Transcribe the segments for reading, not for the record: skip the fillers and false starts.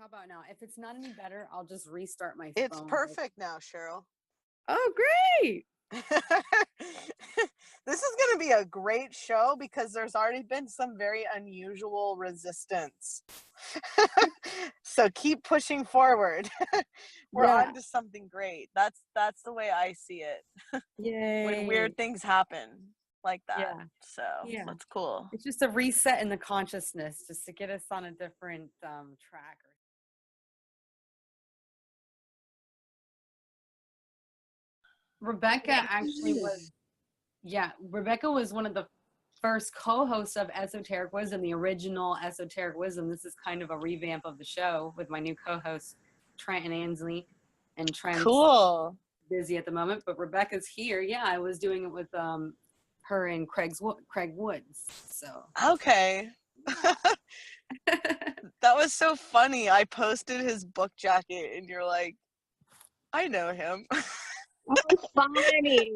How about now? If it's not any better, I'll just restart my It's phone. perfect now, Cheryl. Oh, great. This is going to be a great show because there's already been some very unusual resistance. So keep pushing forward. We're on to something great. That's the way I see it. Yay. When weird things happen like that. Yeah. So that's cool. It's just a reset in the consciousness just to get us on a different track. Rebecca actually was, Rebecca was one of the first co-hosts of Esoteric Wisdom, the original Esoteric Wisdom. This is kind of a revamp of the show with my new co-host, Cheryl and Ansley. And Trent's busy at the moment, but Rebecca's here. Yeah, I was doing it with her and Craig Woods. So okay. That was so funny. I posted his book jacket and you're like, I know him. That's funny.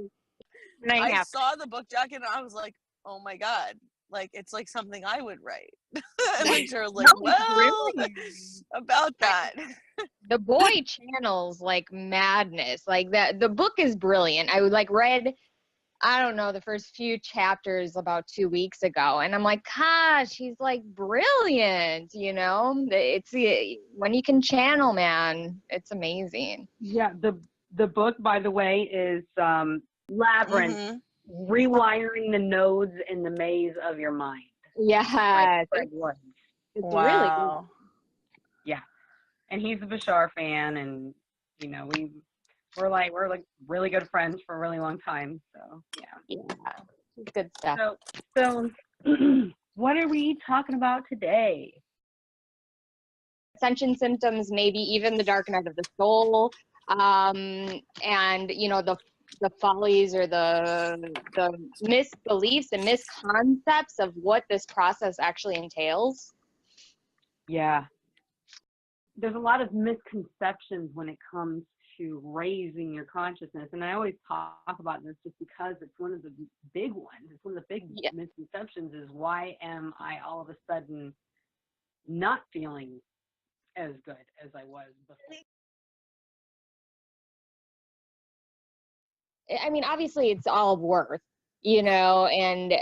I saw the book jacket and I was like, oh my God. Like, it's like something I would write. And then Cheryl's like, about that. The boy channels like madness. Like that, the book is brilliant. I read, I don't know, the first few chapters about 2 weeks ago. And I'm like, gosh, he's like brilliant, you know? It's when you can channel, man, it's amazing. Yeah, the book, by the way, is Labyrinth, Rewiring the Nodes in the Maze of Your Mind. Yeah. Craig Woods. It's really good. Yeah. And he's a Bashar fan, and you know, we're like really good friends for a really long time. So yeah, good stuff. So what are we talking about today? Ascension symptoms, maybe even the dark night of the soul, and you know, the follies or the misbeliefs and misconcepts of what this process actually entails. Yeah. There's a lot of misconceptions when it comes to raising your consciousness. And I always talk about this just because it's one of the big ones. It's one of the big misconceptions is, why am I all of a sudden not feeling as good as I was before? I mean, obviously it's all worth, you know, and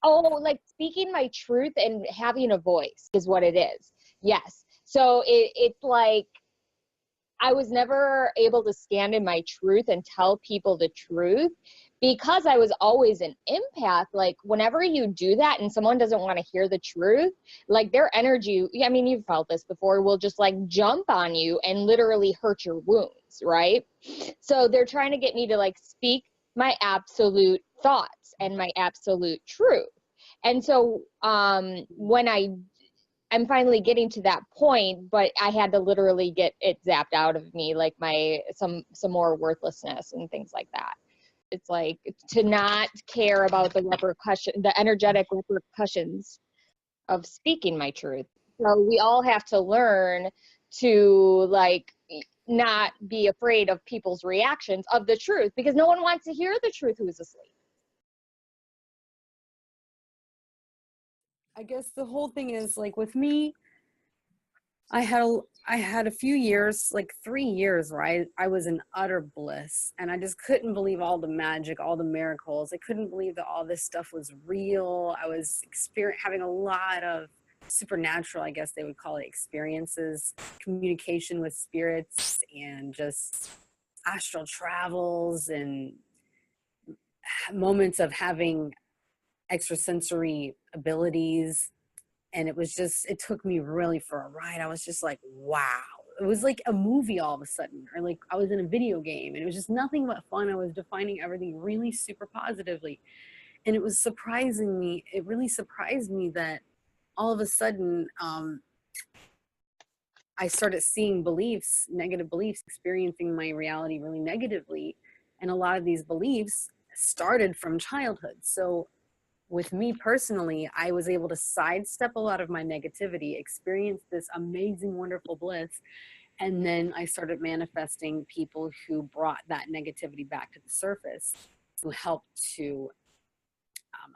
like speaking my truth and having a voice is what it is. Yes. So it's like, I was never able to stand in my truth and tell people the truth because I was always an empath. Like whenever you do that and someone doesn't want to hear the truth, like their energy, I mean, you've felt this before, will just like jump on you and literally hurt your wounds, right? So they're trying to get me to like speak my absolute thoughts and my absolute truth. And so when I'm finally getting to that point, but I had to literally get it zapped out of me, like some more worthlessness and things like that. It's like to not care about the energetic repercussions of speaking my truth. So we all have to learn to like not be afraid of people's reactions of the truth, because no one wants to hear the truth who's asleep. I guess the whole thing is like with me, I had a few years, like 3 years, where I was in utter bliss, and I just couldn't believe all the magic, all the miracles. I couldn't believe that all this stuff was real. I was having a lot of supernatural, I guess they would call it, experiences, communication with spirits, and just astral travels and moments of having extrasensory abilities. And it took me really for a ride. I was just like, wow. It was like a movie all of a sudden, or like I was in a video game, and it was just nothing but fun. I was defining everything really super positively. And it really surprised me that all of a sudden, I started seeing negative beliefs, experiencing my reality really negatively. And a lot of these beliefs started from childhood. So with me personally, I was able to sidestep a lot of my negativity, experience this amazing, wonderful bliss. And then I started manifesting people who brought that negativity back to the surface, who helped to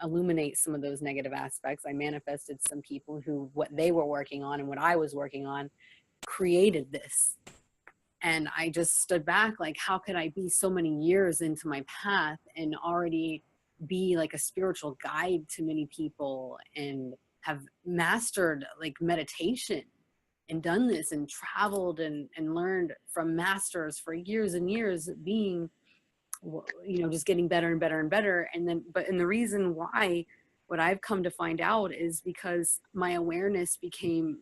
illuminate some of those negative aspects. I manifested some people who, what they were working on and what I was working on created this. And I just stood back, like, how could I be so many years into my path and already be like a spiritual guide to many people and have mastered like meditation and done this and traveled and learned from masters for years and years, being, just getting better and better and better. And then, and the reason why, what I've come to find out is because my awareness became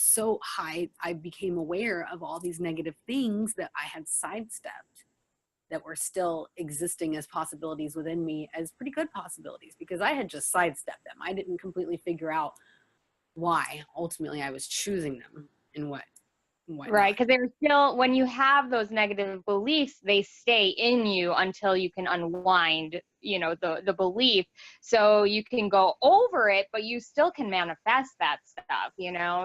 so high, I became aware of all these negative things that I had sidestepped that were still existing as possibilities within me, as pretty good possibilities, because I had just sidestepped them. I didn't completely figure out why ultimately I was choosing them and what Right, because they're still, when you have those negative beliefs, they stay in you until you can unwind, the belief. So you can go over it, but you still can manifest that stuff,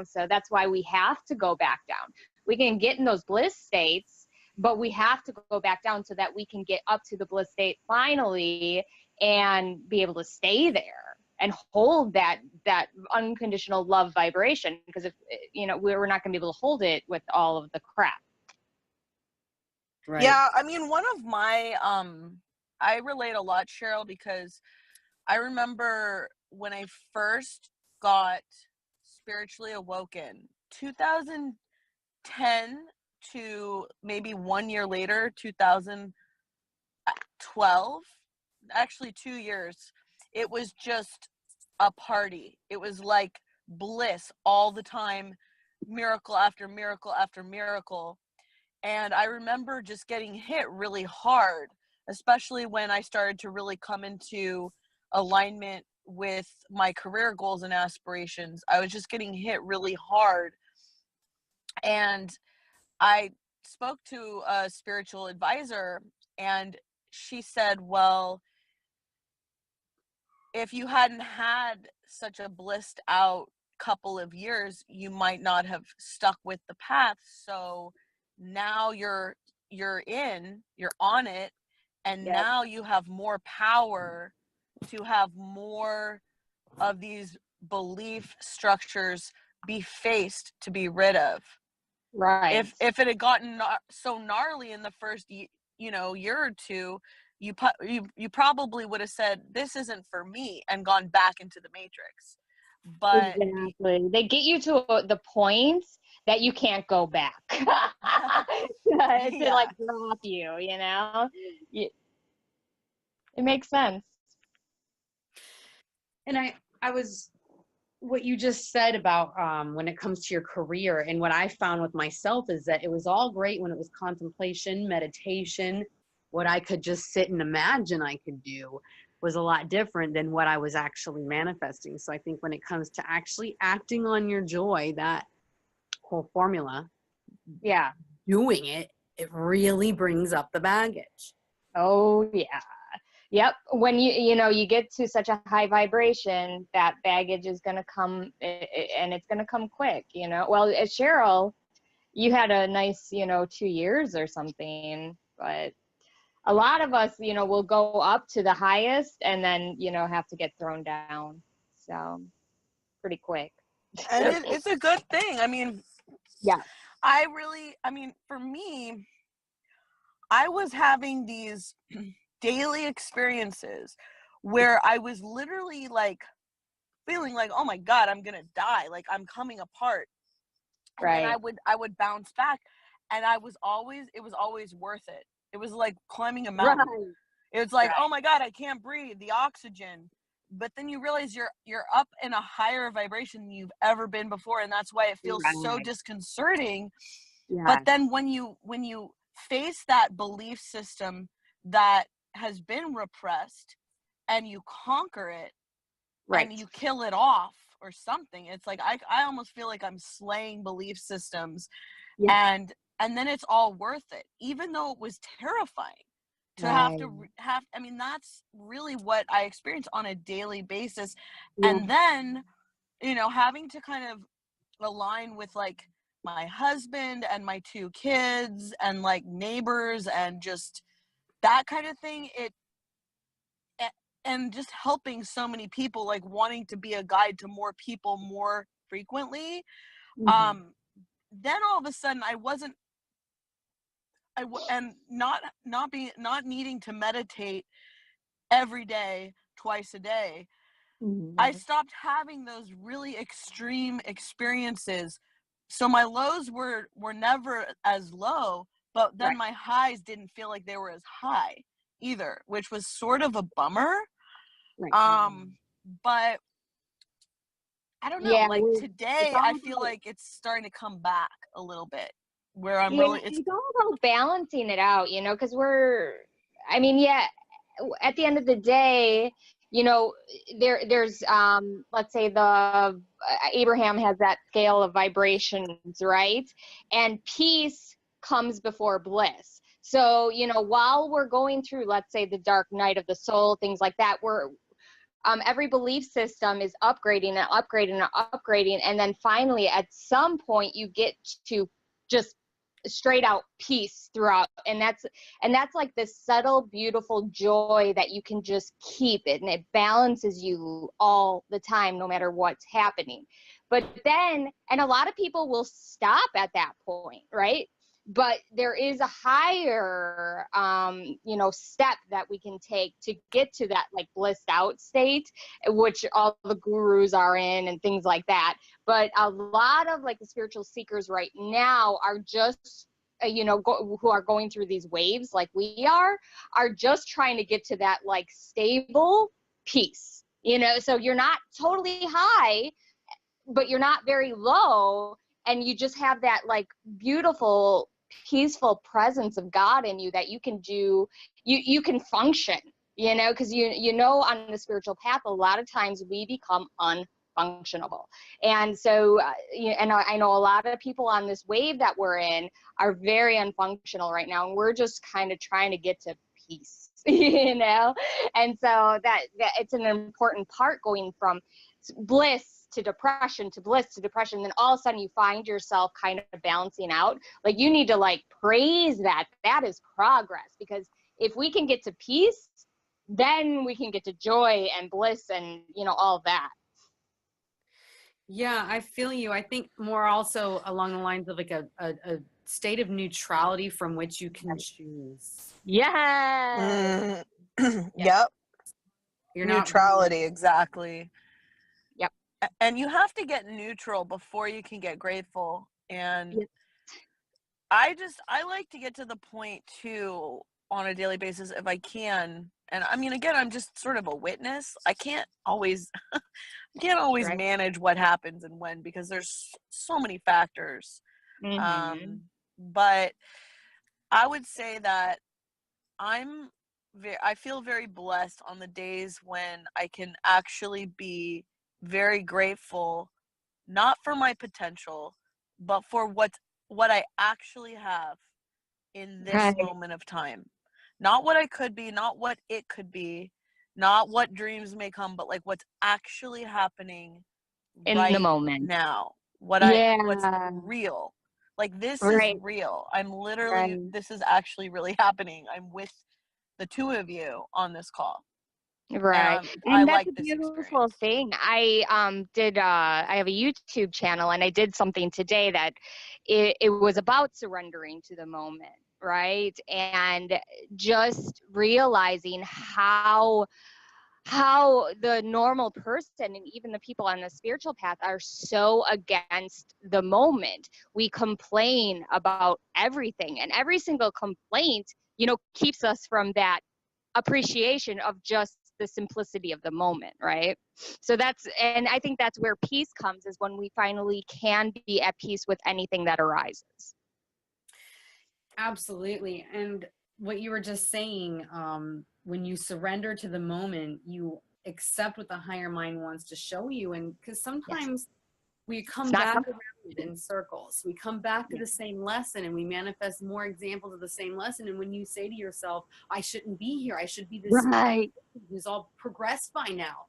So that's why we have to go back down. We can get in those bliss states, but we have to go back down so that we can get up to the bliss state finally and be able to stay there and hold that unconditional love vibration, because if we're not going to be able to hold it with all of the crap. Right. Yeah, I mean, one of my I relate a lot, Cheryl, because I remember when I first got spiritually awoken, 2010 to maybe 1 year later, 2012, actually 2 years. It was just a party. It was like bliss all the time, miracle after miracle after miracle. And I remember just getting hit really hard, especially when I started to really come into alignment with my career goals and aspirations. I was just getting hit really hard. And I spoke to a spiritual advisor, and she said, well, if you hadn't had such a blissed out couple of years, you might not have stuck with the path. So now you're on it, and Yep. now you have more power to have more of these belief structures be faced, to be rid of. Right. If it had gotten so gnarly in the first year or two, you probably would have said, this isn't for me, and gone back into the matrix. But exactly, they get you to the point that you can't go back to like drop you. It makes sense. And I was, what you just said about when it comes to your career, and what I found with myself is that it was all great when it was contemplation, meditation, what I could just sit and imagine I could do was a lot different than what I was actually manifesting. So I think when it comes to actually acting on your joy, that whole formula, doing it really brings up the baggage. Oh yeah. Yep. When you get to such a high vibration, that baggage is going to come, and it's going to come quick, Well, Cheryl, you had a nice, 2 years or something, but a lot of us, will go up to the highest and then, have to get thrown down. So pretty quick. And it's a good thing. I mean, yeah. For me, I was having these daily experiences where I was literally like feeling like, oh my God, I'm gonna die, like I'm coming apart. And right. then I would bounce back, and it was always worth it. It was like climbing a mountain. Right. It was like, oh my God, I can't breathe, the oxygen. But then you realize you're up in a higher vibration than you've ever been before, and that's why it feels so disconcerting. But then when you face that belief system that has been repressed, and you conquer it, and you kill it off or something, it's like I almost feel like I'm slaying belief systems, and then it's all worth it, even though it was terrifying to have I mean, that's really what I experience on a daily basis. And then having to kind of align with like my husband and my 2 kids and like neighbors and just that kind of thing, and just helping so many people, like wanting to be a guide to more people more frequently. then all of a sudden and not needing to meditate every day, twice a day, I stopped having those really extreme experiences. So my lows were never as low, but then my highs didn't feel like they were as high either, which was sort of a bummer. But I don't know, like today I feel like it's starting to come back a little bit, where I'm really, it's all about balancing it out, you know, because at the end of the day, you know, there's let's say Abraham has that scale of vibrations, right? And peace comes before bliss. So, you know, while we're going through, let's say, the dark night of the soul, things like that, every belief system is upgrading and upgrading and upgrading, and then finally at some point you get to just straight out peace throughout, and that's like this subtle, beautiful joy that you can just keep it, and it balances you all the time, no matter what's happening. But then, and a lot of people will stop at that point, right? But there is a higher you know, step that we can take to get to that like blissed out state, which all the gurus are in and things like that. But a lot of like the spiritual seekers right now are just you know, who are going through these waves like we are just trying to get to that like stable peace, you know. So you're not totally high, but you're not very low, and you just have that like beautiful peaceful presence of God in you that you can do, you can function, you know, because you know, on the spiritual path a lot of times we become unfunctionable. And so and I know a lot of people on this wave that we're in are very unfunctional right now, and we're just kind of trying to get to peace, you know. And so that it's an important part, going from bliss to depression to bliss to depression. Then all of a sudden you find yourself kind of balancing out. Like, you need to like praise that. That is progress, because if we can get to peace, then we can get to joy and bliss and, you know, all that. Yeah, I feel you. I think more also along the lines of like a state of neutrality from which you can choose. Yeah. Yep. You're neutrality, exactly. Yep. And you have to get neutral before you can get grateful. And yep. I like to get to the point too, on a daily basis, if I can. And I mean, again, I'm just sort of a witness. I can't always Right. manage what happens and when, because there's so many factors. But I would say that I feel very blessed on the days when I can actually be very grateful, not for my potential, but for what I actually have in this Right. moment of time. Not what I could be, not what it could be, not what dreams may come, but like what's actually happening In right the moment now. What's real. Like, this is Right. real. I'm literally, Right. this is actually really happening. I'm with the two of you on this call. Right. I And that's like a this beautiful experience. thing. I have a YouTube channel, and I did something today that it was about surrendering to the moment, right? And just realizing how the normal person and even the people on the spiritual path are so against the moment. We complain about everything, and every single complaint, you know, keeps us from that appreciation of just the simplicity of the moment, right? So and I think that's where peace comes, is when we finally can be at peace with anything that arises. Absolutely. And what you were just saying, when you surrender to the moment, you accept what the higher mind wants to show you. And because sometimes we come back around it in circles, we come back to the same lesson, and we manifest more examples of the same lesson. And when you say to yourself, I shouldn't be here, I should be this who's all progressed by now,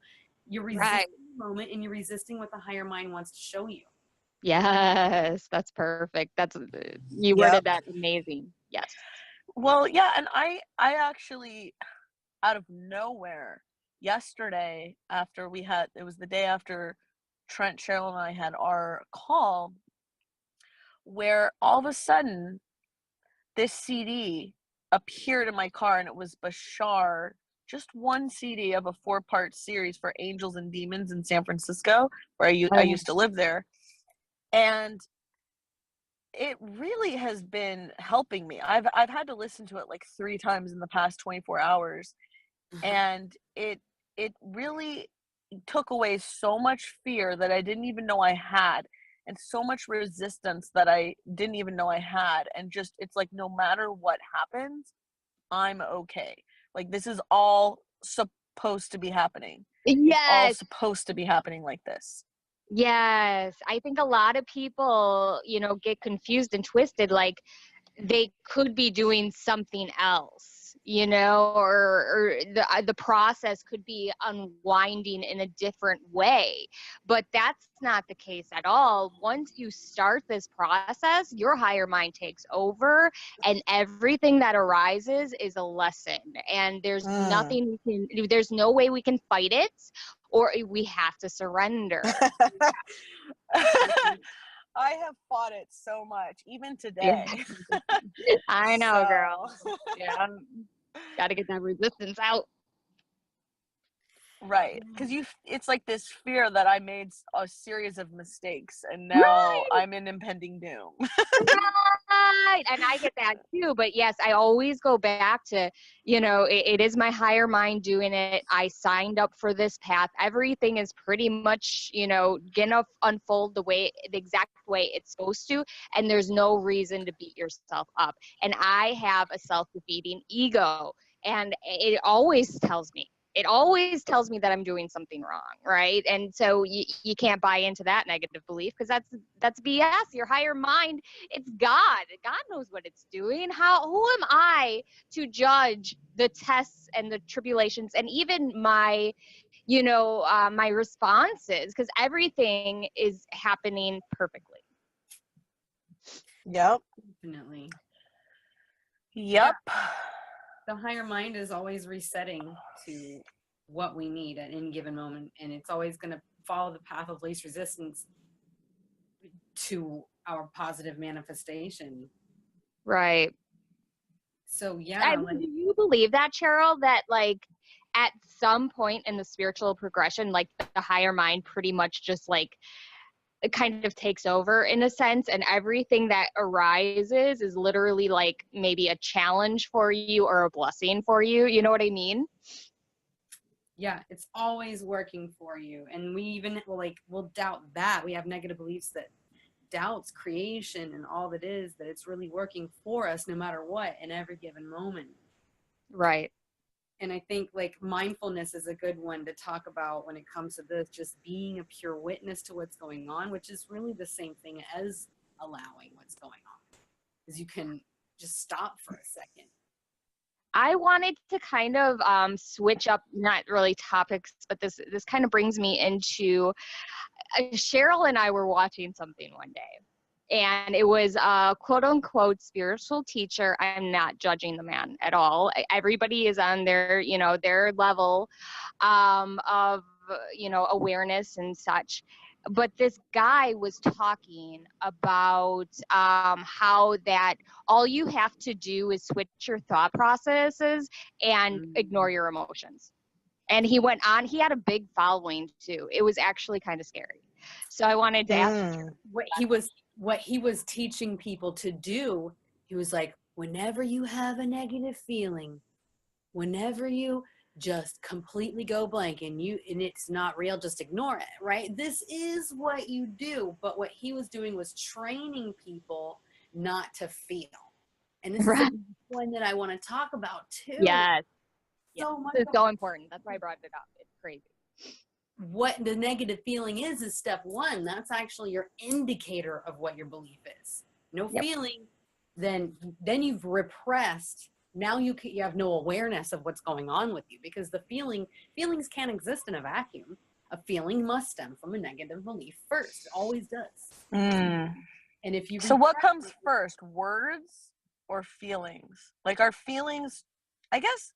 you're resisting the moment, and you're resisting what the higher mind wants to show you. Yes, that's perfect. You worded that amazing. Yes. Well, yeah, and I actually, out of nowhere, yesterday, after it was the day after Trent, Cheryl, and I had our call, where all of a sudden this CD appeared in my car, and it was Bashar, just one CD of a 4-part series for Angels and Demons in San Francisco, where I used to live there. And it really has been helping me. I've had to listen to it like 3 times in the past 24 hours. And it really took away so much fear that I didn't even know I had, and so much resistance that I didn't even know I had. And just, it's like, no matter what happens, I'm okay. Like, this is all supposed to be happening. It's all Yes. supposed to be happening like this. Yes. I think a lot of people, you know, get confused and twisted. Like, they could be doing something else, you know, or the process could be unwinding in a different way. But that's not the case at all. Once you start this process, your higher mind takes over, and everything that arises is a lesson. And there's nothing there's no way we can fight it, or we have to surrender. I have fought it so much, even today. I know, girl. Yeah. Got to get that resistance out. Right. Because it's like this fear that I made a series of mistakes, and now I'm in impending doom. Right. And I get that too. But yes, I always go back to, you know, it is my higher mind doing it. I signed up for this path. Everything is pretty much, you know, gonna unfold the exact way it's supposed to. And there's no reason to beat yourself up. And I have a self-defeating ego. And it always tells me that I'm doing something wrong, right? And so you can't buy into that negative belief, because that's BS. Your higher mind, it's God. God knows what it's doing. Who am I to judge the tests and the tribulations and even my, you know, my responses, because everything is happening perfectly. Yep. Definitely. Yep. Yeah. The higher mind is always resetting to what we need at any given moment, and it's always going to follow the path of least resistance to our positive manifestation. Right. So yeah, do you believe that, Cheryl, that like at some point in the spiritual progression, like the higher mind pretty much just like it kind of takes over in a sense, and everything that arises is literally like maybe a challenge for you or a blessing for you? You know what I mean? Yeah, it's always working for you. And we even we'll doubt that. We have negative beliefs that doubts creation and all that is, that it's really working for us no matter what in every given moment. Right. And I think like mindfulness is a good one to talk about when it comes to this, just being a pure witness to what's going on, which is really the same thing as allowing what's going on, because you can just stop for a second. I wanted to kind of switch up, not really topics, but this kind of brings me into Cheryl and I were watching something one day, and it was a quote unquote spiritual teacher. I'm not judging the man at all. Everybody is on their, you know, their level of, you know, awareness and such. But this guy was talking about how that all you have to do is switch your thought processes and ignore your emotions. And he went on, he had a big following too. It was actually kind of scary. So I wanted to ask what he was teaching people to do. He was like, whenever you have a negative feeling, whenever you just completely go blank and it's not real, just ignore it, right? This is what you do. But what he was doing was training people not to feel. And this is one that I want to talk about too. Yes. So much. It's so important. That's why I brought it up. It's crazy. What the negative feeling is step one. That's actually your indicator of what your belief is. No feeling, then you've repressed. Now you have no awareness of what's going on with you, because the feelings can't exist in a vacuum. A feeling must stem from a negative belief first. It always does. And if you what comes first, words or feelings? Like, our feelings, I guess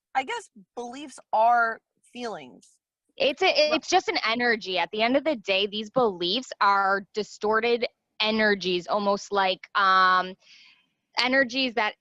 beliefs are feelings. It's just an energy. At the end of the day, these beliefs are distorted energies, almost like energies that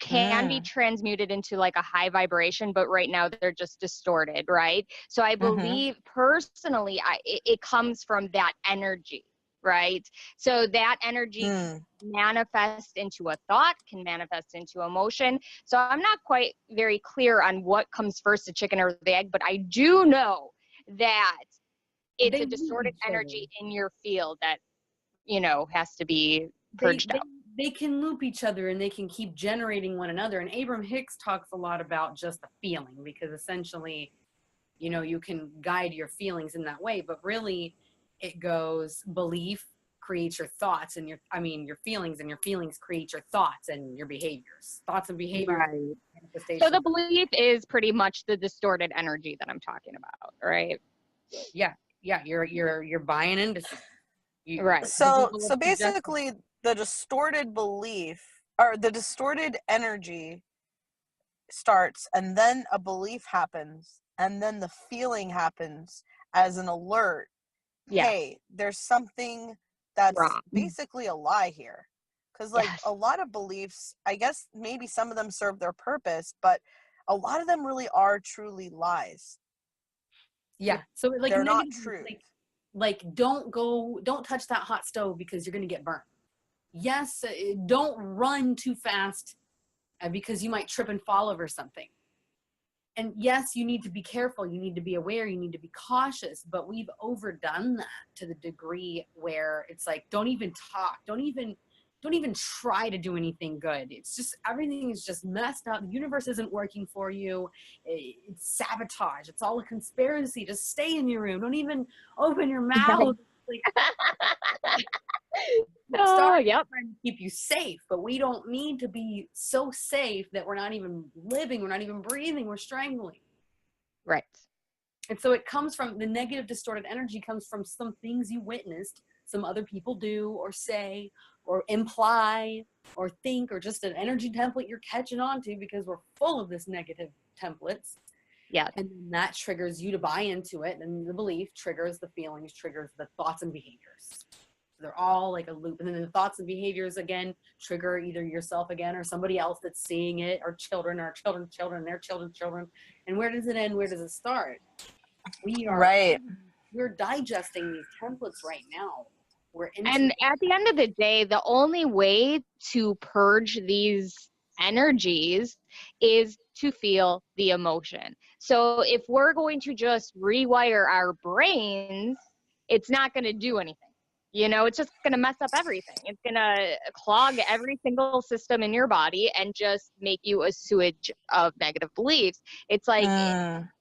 can be transmuted into like a high vibration, but right now they're just distorted, right? So I believe personally, it comes from that energy, right? So that energy can manifest into a thought, can manifest into emotion. So I'm not quite very clear on what comes first, the chicken or the egg, but I do know that it's a distorted energy in your field that, has to be purged out. They can loop each other and they can keep generating one another. And Abraham Hicks talks a lot about just the feeling, because essentially, you can guide your feelings in that way, but really it goes belief creates your thoughts and your feelings, and your feelings create your thoughts and your behaviors. Thoughts and behaviors. Right. So the belief is pretty much the distorted energy that I'm talking about, right? Yeah. Yeah. You're buying into something. Right. So basically the distorted belief or the distorted energy starts, and then a belief happens, and then the feeling happens as an alert. Yeah. Hey, there's something that's wrong. Basically a lie here. Because a lot of beliefs, I guess maybe some of them serve their purpose, but a lot of them really are truly lies. Yeah. So like they're not truth. Like don't touch that hot stove because you're going to get burnt. Yes, don't run too fast because you might trip and fall over something. And yes, you need to be careful, you need to be aware, you need to be cautious, but we've overdone that to the degree where it's like, don't even talk, don't even try to do anything good. It's just, everything is just messed up. The universe isn't working for you. It's sabotage. It's all a conspiracy. Just stay in your room. Don't even open your mouth. Trying to keep you safe, but we don't need to be so safe that we're not even living, we're not even breathing, we're strangling. Right. And so it comes from the negative distorted energy, comes from some things you witnessed some other people do or say or imply or think, or just an energy template you're catching on to, because we're full of this negative templates. Yeah. And then that triggers you to buy into it, and the belief triggers the feelings, triggers the thoughts and behaviors. They're all like a loop. And then the thoughts and behaviors again trigger either yourself again or somebody else that's seeing it, or children, their children. And where does it end? Where does it start? We're digesting these templates right now. And at the end of the day, the only way to purge these energies is to feel the emotion. So if we're going to just rewire our brains, it's not going to do anything. It's just going to mess up everything. It's going to clog every single system in your body and just make you a sewage of negative beliefs. It's like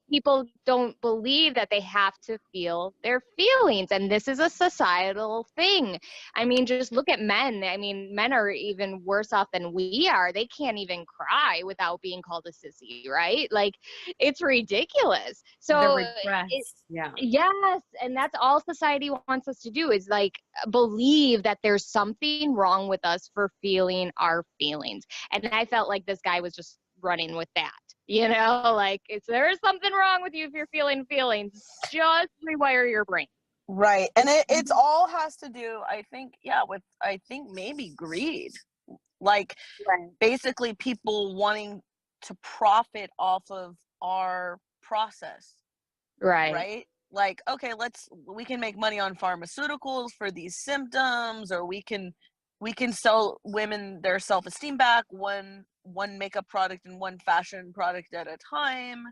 people don't believe that they have to feel their feelings. And this is a societal thing. I mean, just look at men. I mean, men are even worse off than we are. They can't even cry without being called a sissy, right? Like, it's ridiculous. So yes, and that's all society wants us to do, is like believe that there's something wrong with us for feeling our feelings. And I felt like this guy was just running with that. Like, there is something wrong with you if you're feeling feelings. Just rewire your brain. Right. And it's all has to do, I think, with maybe greed. Like, basically people wanting to profit off of our process. Right? Like, okay, we can make money on pharmaceuticals for these symptoms, or we can sell women their self-esteem back, one makeup product and one fashion product at a time.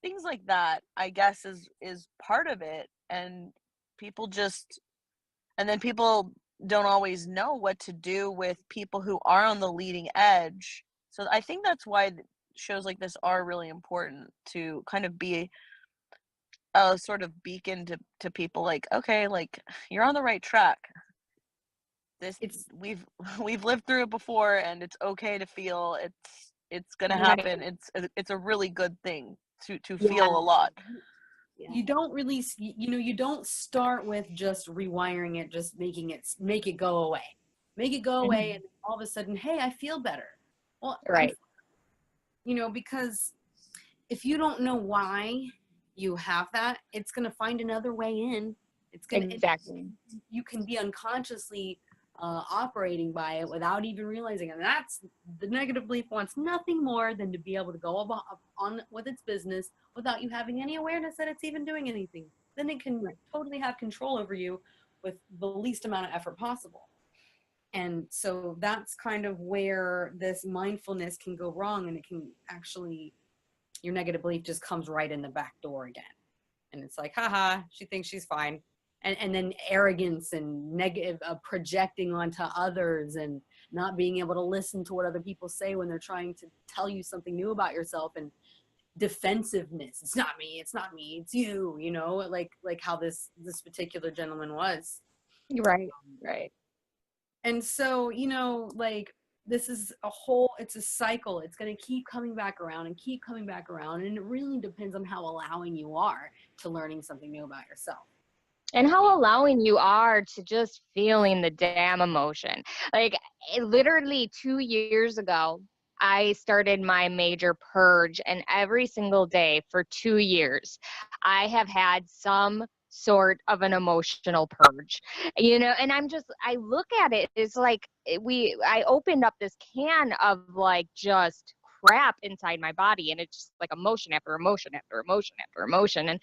Things like that, I guess, is part of it. And people don't always know what to do with people who are on the leading edge. So I think that's why shows like this are really important, to kind of be a sort of beacon to people, like, okay, like, you're on the right track. We've lived through it before, and it's okay to feel. It's gonna happen. It's a really good thing to feel a lot. You don't really, you don't start with just rewiring it, just make it go away, and all of a sudden, hey, I feel better. Well, because if you don't know why you have that, it's going to find another way in. It's gonna exactly. you can be unconsciously operating by it without even realizing it. And that's the negative belief wants nothing more than to be able to go on with its business without you having any awareness that it's even doing anything. Then it can totally have control over you with the least amount of effort possible. And so that's kind of where this mindfulness can go wrong, and it can actually, your negative belief just comes right in the back door again. And it's like, haha, she thinks she's fine. And then arrogance and negative projecting onto others, and not being able to listen to what other people say when they're trying to tell you something new about yourself, and defensiveness. It's not me, it's you, you know, like how this particular gentleman was. Right. And so, you know, like, this is it's a cycle. It's going to keep coming back around and keep coming back around. And it really depends on how allowing you are to learning something new about yourself. And how allowing you are to just feeling the damn emotion. Like, literally 2 years ago, I started my major purge, and every single day for 2 years, I have had some sort of an emotional purge, you know. And I look at it, it's like I opened up this can of like just crap inside my body, and it's just like emotion after emotion after emotion after emotion. And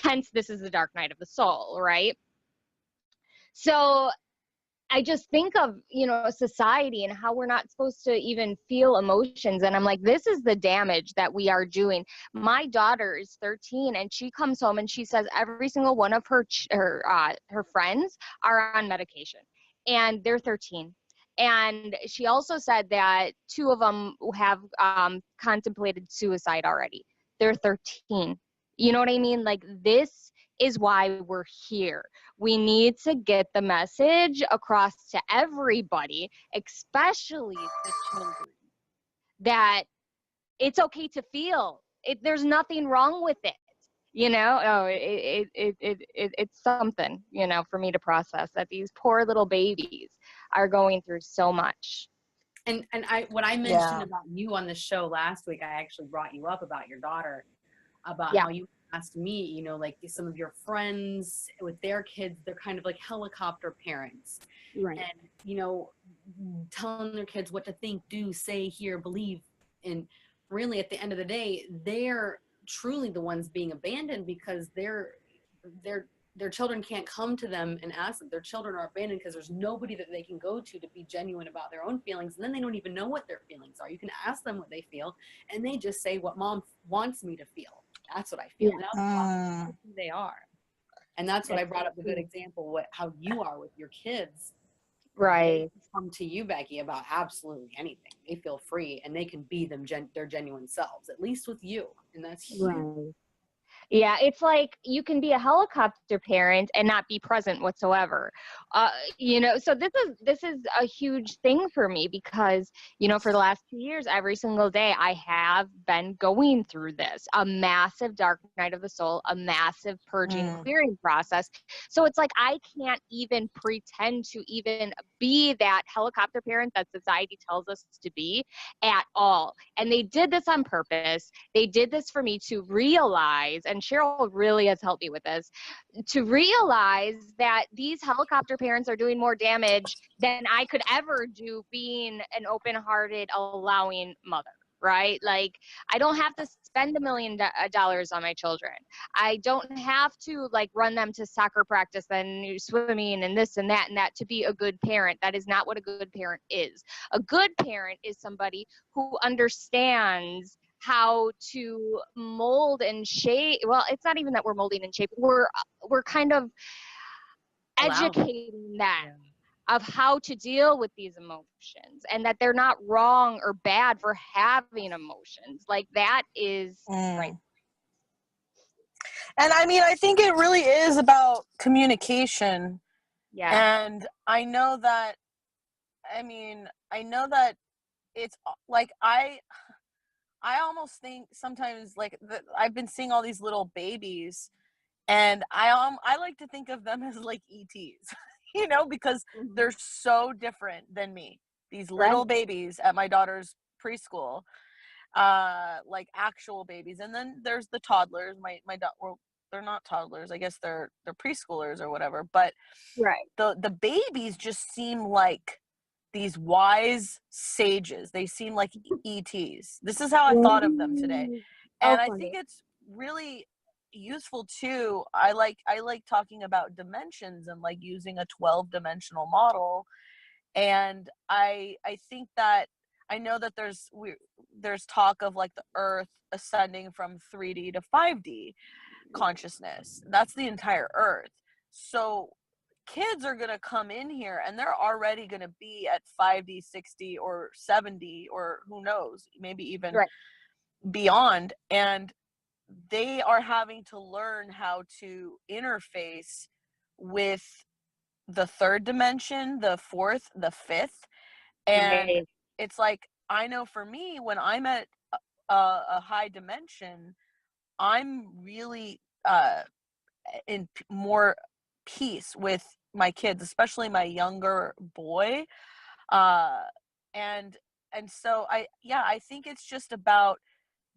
hence, this is the dark night of the soul, right? So I just think of, you know, society and how we're not supposed to even feel emotions. And I'm like, this is the damage that we are doing. My daughter is 13, and she comes home and she says every single one of her friends are on medication, and they're 13. And she also said that 2 of them have contemplated suicide already. They're 13. You know what I mean? Like, this is why we're here. We need to get the message across to everybody, especially the children, that it's okay to feel. There's nothing wrong with it. You know, it's something, you know, for me to process, that these poor little babies are going through so much. And what I mentioned about you on the show last week, I actually brought you up about your daughter, about how you asked me, you know, like, some of your friends with their kids, they're kind of like helicopter parents. Right. And, you know, telling their kids what to think, do, say, hear, believe. And really, at the end of the day, they're truly the ones being abandoned, because their children can't come to them and ask them. Their children are abandoned because there's nobody that they can go to be genuine about their own feelings. And then they don't even know what their feelings are. You can ask them what they feel, and they just say, what mom wants me to feel. That's what I feel. Now that's who they are. And that's what I brought up, a good example, how you are with your kids. Right. They come to you, Becky, about absolutely anything. They feel free, and they can be their genuine selves, at least with you. And that's huge. Right. Yeah, it's like you can be a helicopter parent and not be present whatsoever. You know, so this is a huge thing for me, because, you know, for the last 2 years, every single day I have been going through this, a massive dark night of the soul, a massive purging, clearing process. So it's like I can't even pretend to even be that helicopter parent that society tells us to be at all. And they did this on purpose. They did this for me to realize, and Cheryl really has helped me with this, to realize that these helicopter parents are doing more damage than I could ever do being an open-hearted, allowing mother, right? Like, I don't have to spend $1 million on my children. I don't have to, like, run them to soccer practice and swimming and this and that to be a good parent. That is not what a good parent is. A good parent is somebody who understands how to mold and shape. Well, it's not even that we're molding and shaping. We're kind of educating them of how to deal with these emotions, and that they're not wrong or bad for having emotions. Like, that is right. And I mean, I think it really is about communication. Yeah. And I know that it's like, I almost think sometimes, like, I've been seeing all these little babies, and I like to think of them as like ETs, you know, because they're so different than me. These little babies at my daughter's preschool, like actual babies, and then there's the toddlers. My daughter, they're not toddlers, I guess they're preschoolers or whatever, but Right. the babies just seem like these wise sages. They seem like ETs. This is how I thought of them today. Oh, And I funny. think it's really useful too. I like talking about dimensions and like using a 12-dimensional model. And I think that I know that there's talk of like the earth ascending from 3D to 5D consciousness. That's the entire earth. So kids are going to come in here and they're already going to be at 5D, 6D, or 7D, or who knows, maybe even Right. beyond. And they are having to learn how to interface with the third dimension, the fourth, the fifth. And Right. it's like, I know for me, when I'm at a high dimension, I'm really in more peace with my kids, especially my younger boy. Uh, and so I think it's just about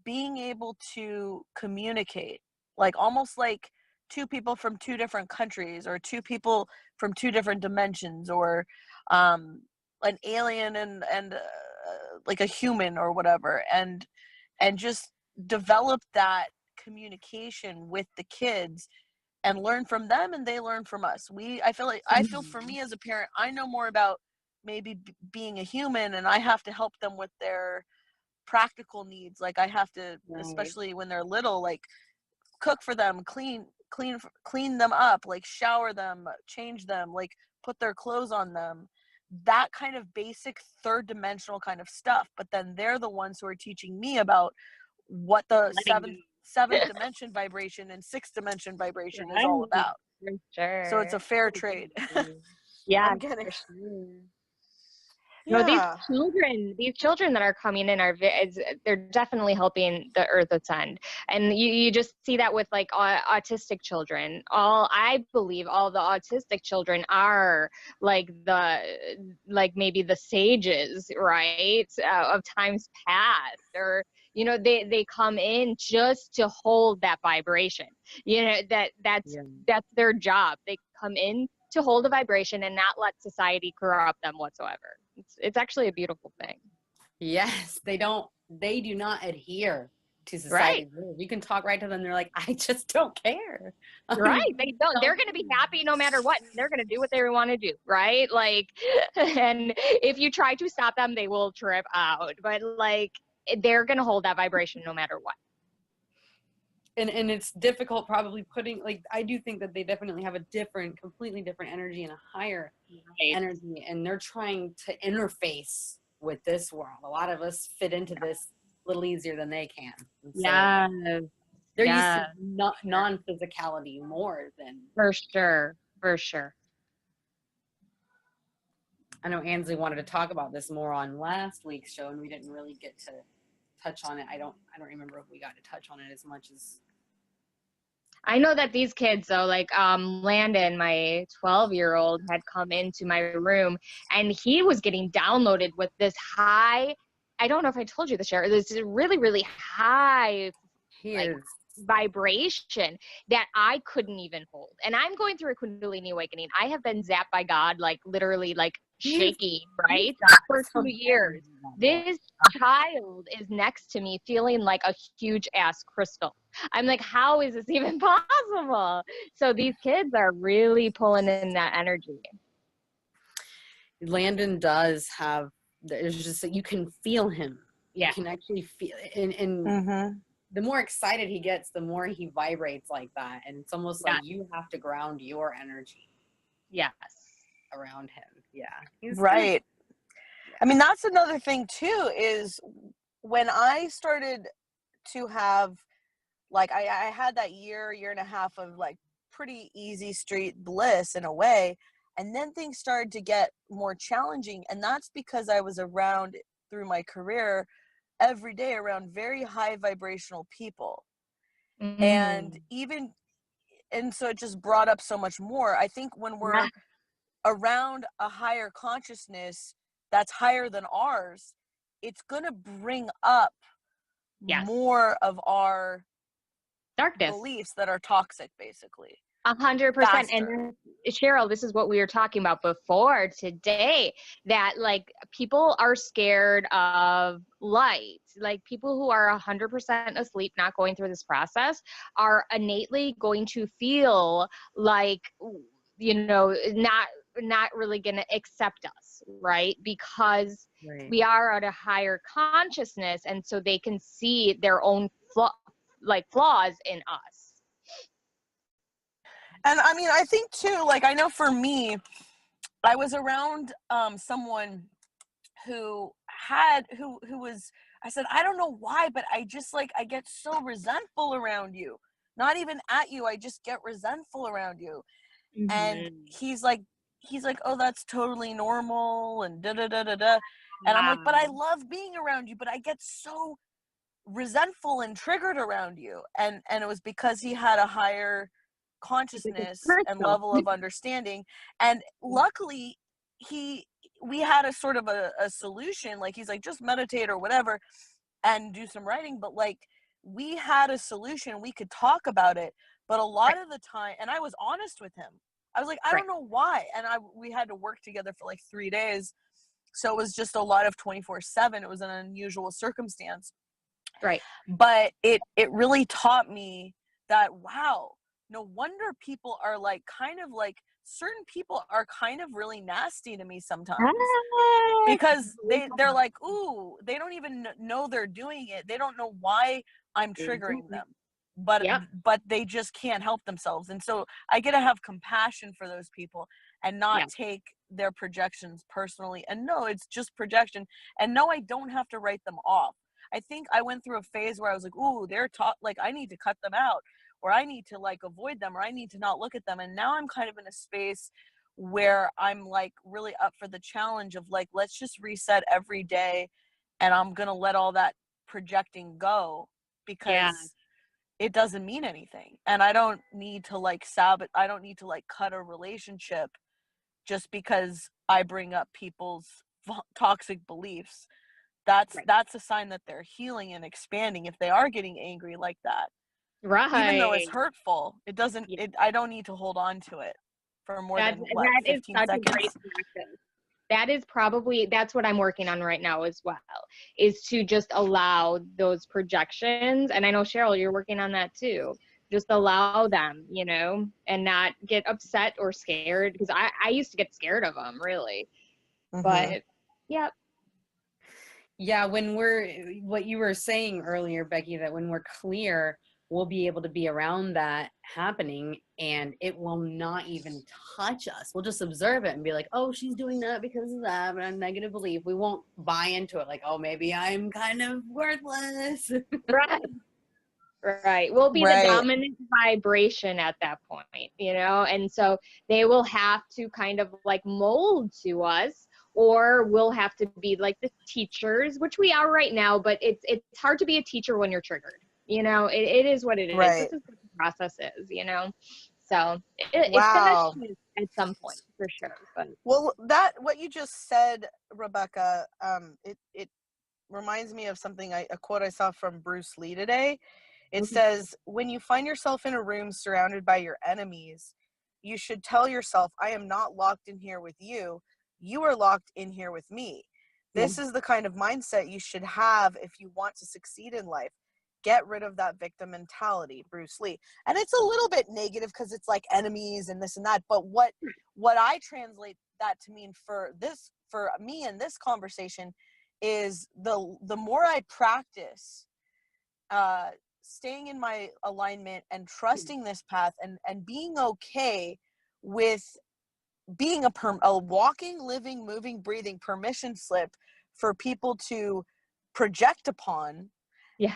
being able to communicate, like almost like two people from two different countries, or two people from two different dimensions, or an alien and like a human or whatever, and just develop that communication with the kids and learn from them, and they learn from us. I feel for me as a parent, I know more about maybe being a human, and I have to help them with their practical needs. Like I have to, Right. especially when they're little, like cook for them, clean them up, like shower them, change them, like put their clothes on them, that kind of basic third dimensional kind of stuff. But then they're the ones who are teaching me about what the seventh dimension vibration and sixth dimension vibration is all Right. about. For sure. So it's a fair trade. Yeah, I'm getting, for sure. No, yeah. these children that are coming in they're definitely helping the earth ascend. And you just see that with like autistic children. I believe all the autistic children are like maybe the sages, right? Of times past, or they come in just to hold that vibration. That's their job. They come in to hold a vibration and not let society corrupt them whatsoever. It's actually a beautiful thing. Yes, they do not adhere to Right. society's rules. You can talk right to them. They're like, I just don't care. Right. They don't. They're going to be happy no matter what. They're going to do what they want to do. Right. Like, and if you try to stop them, they will trip out. But like, they're going to hold that vibration no matter what. And it's difficult probably putting, like, I do think that they definitely have a completely different energy and a higher energy, and they're trying to interface with this world. A lot of us fit into this a little easier than they can. Yeah. They're used to non-physicality more than. For sure. For sure. I know Ansley wanted to talk about this more on last week's show, and we didn't really get to touch on it. I don't remember if we got to touch on it as much as. I know that these kids, though, like Landon, my 12-year-old, had come into my room, and he was getting downloaded with this high. I don't know if I told you this, Cheryl. This really, really high vibration that I couldn't even hold. And I'm going through a Kundalini awakening. I have been zapped by God, like literally, like shaking, right, for 2 years. This child is next to me feeling like a huge ass crystal. I'm like, how is this even possible? So these kids are really pulling in that energy. Landon does have, there's just that you can feel him. Yeah. You can actually feel it. And the more excited he gets, the more he vibrates like that. And it's almost like you have to ground your energy. Yes. Around him. Yeah. Right. I mean, that's another thing too, is when I started to have, like, I had that year and a half of like pretty easy street bliss in a way. And then things started to get more challenging. And that's because I was around through my career every day around very high vibrational people. And so it just brought up so much more. I think when we're around a higher consciousness that's higher than ours, it's going to bring up more of our darkness. beliefs that are toxic, basically. 100%. And Cheryl, this is what we were talking about before today, that like people are scared of light. Like people who are 100% asleep, not going through this process, are innately going to feel like, you know, not really going to accept us, right? Because we are at a higher consciousness, and so they can see their own flaws in us. And I mean, I think too, like, I know for me, I was around someone who was, I said, I don't know why, but I just like, I get so resentful around you. Not even at you, I just get resentful around you. Mm-hmm. And he's like, oh, that's totally normal, and da da da da da. And I'm like, but I love being around you, but I get so resentful and triggered around you. And it was because he had a higher consciousness and level of understanding. And luckily we had a sort of a solution. Like, he's like, just meditate or whatever and do some writing. But like, we had a solution, we could talk about it. But a lot of the time, and I was honest with him, I was like, I don't know why. And we had to work together for like 3 days. So it was just a lot of 24/7. It was an unusual circumstance. Right. But it really taught me that, wow, no wonder people are like, kind of like, certain people are kind of really nasty to me sometimes. Because they're like, ooh, they don't even know they're doing it. They don't know why I'm triggering them. But they just can't help themselves. And so I get to have compassion for those people and not take their projections personally. And no, it's just projection. And no, I don't have to write them off. I think I went through a phase where I was like, ooh, they're like, I need to cut them out, or I need to like avoid them, or I need to not look at them. And now I'm kind of in a space where I'm like really up for the challenge of like, let's just reset every day. And I'm going to let all that projecting go, because it doesn't mean anything. And I don't need to like I don't need to like cut a relationship just because I bring up people's toxic beliefs. That's a sign that they're healing and expanding if they are getting angry like that. Right. Even though it's hurtful, it doesn't, I don't need to hold on to it for more than 15 seconds. Great practice. That is probably, that's what I'm working on right now as well, is to just allow those projections. And I know, Cheryl, you're working on that too. Just allow them, you know, and not get upset or scared, because I used to get scared of them, really. Mm-hmm. But yeah, when what you were saying earlier, Becky, that when we're clear, we'll be able to be around that happening and it will not even touch us. We'll just observe it and be like, oh, she's doing that because of that, but a negative belief. We won't buy into it like, oh, maybe I'm kind of worthless. Right. We'll be the dominant vibration at that point, you know? And so they will have to kind of like mold to us, or we'll have to be like the teachers, which we are right now, but it's hard to be a teacher when you're triggered. You know, it is what it is. This is what the process is, you know? So it's going to shift at some point for sure. But well, what you just said, Rebecca, it reminds me of a quote I saw from Bruce Lee today. It says, when you find yourself in a room surrounded by your enemies, you should tell yourself, I am not locked in here with you. You are locked in here with me. This is the kind of mindset you should have if you want to succeed in life. Get rid of that victim mentality, Bruce Lee. And it's a little bit negative because it's like enemies and this and that. But what I translate that to mean for me in this conversation is the more I practice staying in my alignment and trusting this path and being okay with being a walking, living, moving, breathing permission slip for people to project upon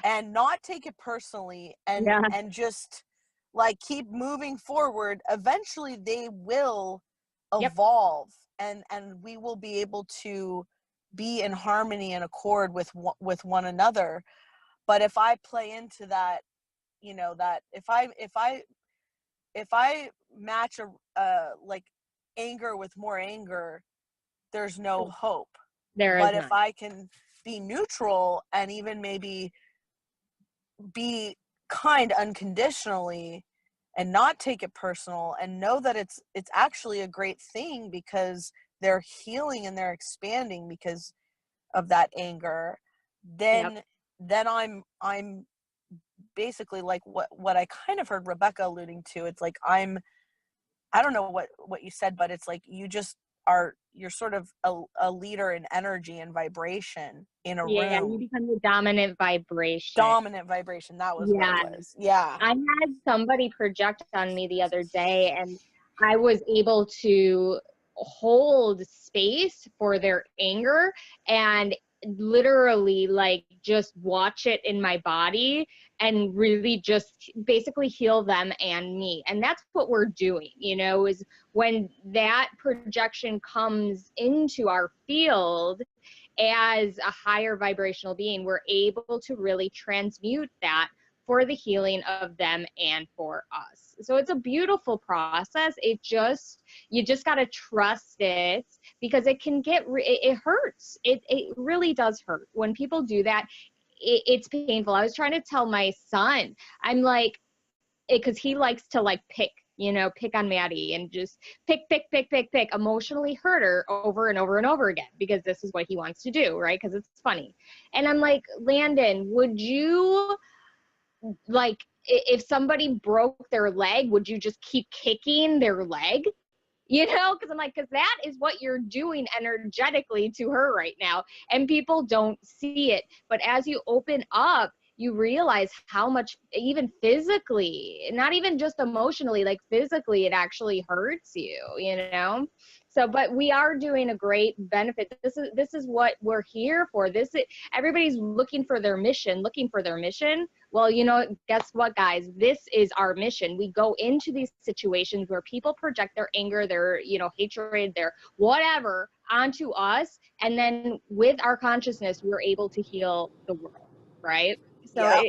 and not take it personally and just like keep moving forward. Eventually they will evolve and we will be able to be in harmony and accord with one another. But if I play into that, you know, that if I match like anger with more anger, there's no hope. But if I can be neutral and even maybe be kind unconditionally and not take it personal, and know that it's actually a great thing because they're healing and they're expanding because of that anger, then I'm basically like what I kind of heard Rebecca alluding to. It's like I don't know what you said, but it's like you're sort of a leader in energy and vibration in a Yeah, room. you become the dominant vibration. Dominant vibration, that was what it was. Yeah. I had somebody project on me the other day, and I was able to hold space for their anger and literally like just watch it in my body and really just basically heal them and me. And that's what we're doing, you know, is when that projection comes into our field as a higher vibrational being, we're able to really transmute that for the healing of them and for us. So it's a beautiful process. You just got to trust it, because it can it hurts. It really does hurt. When people do that, it's painful. I was trying to tell my son, I'm like, because he likes to like pick on Maddie and just pick, emotionally hurt her over and over and over again, because this is what he wants to do, right? Because it's funny. And I'm like, Landon, would you, like, if somebody broke their leg, would you just keep kicking their leg? Because I'm like, because that is what you're doing energetically to her right now. And people don't see it. But as you open up, you realize how much, even physically, not even just emotionally, like physically, it actually hurts you. So, but we are doing a great benefit. This is what we're here for. Everybody's looking for their mission. Well, guess what, guys? This is our mission. We go into these situations where people project their anger, their, hatred, their whatever onto us. And then with our consciousness, we're able to heal the world, right? So Yep.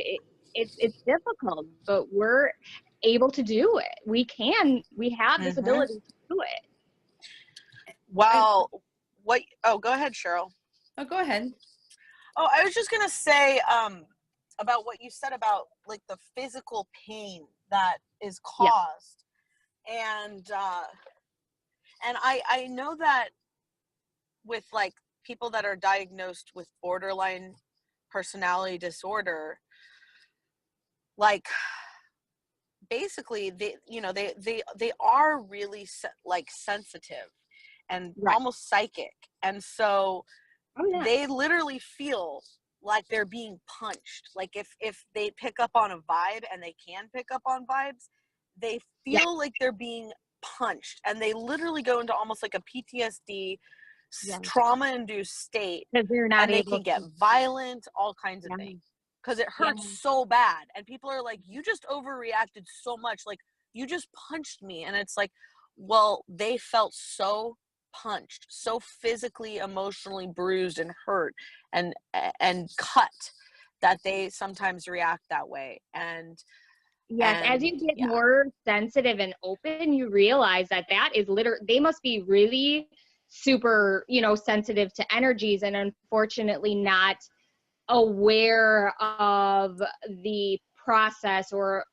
it's difficult, but we're able to do it. We have this ability to do it. Well, go ahead, Cheryl. Oh, go ahead. Oh, I was just gonna say about what you said about like the physical pain that is caused, and I know that with like people that are diagnosed with borderline personality disorder, like basically they are really sensitive and almost psychic, and so they literally feel like they're being punched. Like if they pick up on a vibe, and they can pick up on vibes, they feel like they're being punched, and they literally go into almost like a PTSD trauma-induced state, because they're not and they can get violent, all kinds of things, because it hurts so bad. And people are like, you just overreacted so much, like you just punched me. And it's like, well, they felt so punched, so physically, emotionally bruised and hurt and cut, that they sometimes react that way. And as you get more sensitive and open, you realize that is literally, they must be really super, sensitive to energies, and unfortunately not aware of the process, or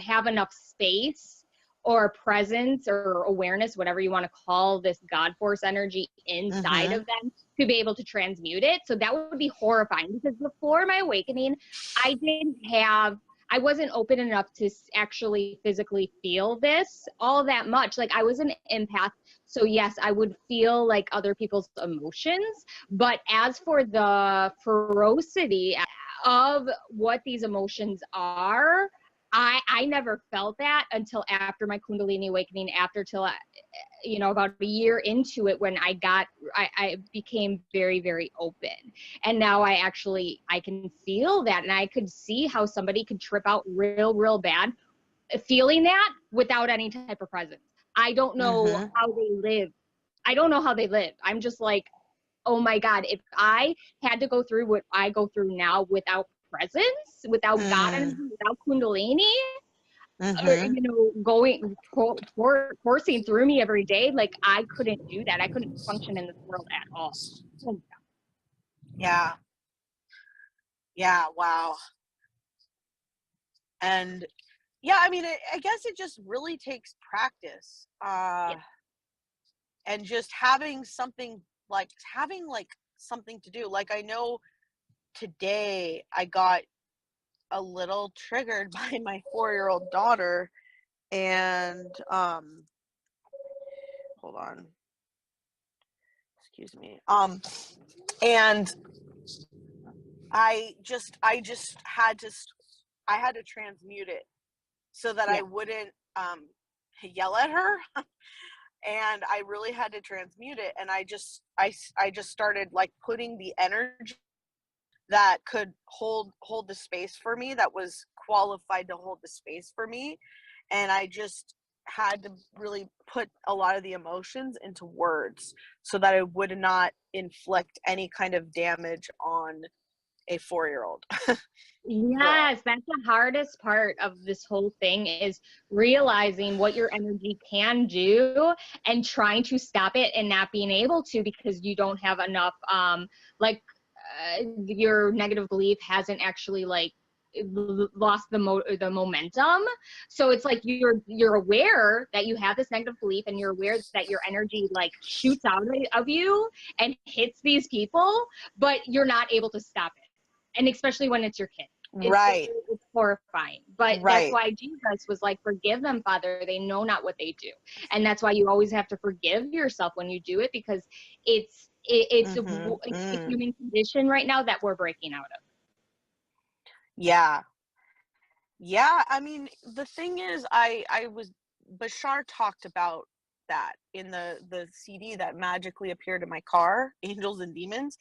have enough space or presence or awareness, whatever you want to call this God force energy inside of them, to be able to transmute it. So that would be horrifying, because before my awakening, I wasn't open enough to actually physically feel this all that much. Like, I was an empath. So yes, I would feel like other people's emotions. But as for the ferocity of what these emotions are, I never felt that until after my Kundalini awakening, about a year into it, when I became very, very open. And now I can feel that, and I could see how somebody could trip out real bad feeling that without any type of presence. I don't know how they live. I'm just like, oh my God, if I had to go through what I go through now without presence, without God energy, without Kundalini, coursing through me every day, like, I couldn't do that. I couldn't function in this world at all. Yeah. Wow. And yeah, I mean, I guess it just really takes practice, and just having something like something to do. Like, I know today I got a little triggered by my 4-year-old daughter, and hold on, excuse me, and I just had to transmute it so that Yeah. I wouldn't yell at her. And I really had to transmute it, and I just started like putting the energy that could hold the space for me, that was qualified to hold the space for me. And I just had to really put a lot of the emotions into words so that it would not inflict any kind of damage on a 4-year-old girl. Yes, that's the hardest part of this whole thing is realizing what your energy can do and trying to stop it and not being able to because you don't have enough your negative belief hasn't actually like lost the momentum. So it's like you're aware that you have this negative belief and you're aware that your energy like shoots out of you and hits these people, but you're not able to stop it. And especially when it's your kid. Right. It's horrifying. But that's Right. why Jesus was like, forgive them, Father. They know not what they do. And that's why you always have to forgive yourself when you do it, because it's a human condition right now that we're breaking out of. Yeah. Yeah, I mean, the thing is, Bashar talked about that in the CD that magically appeared in my car, Angels and Demons,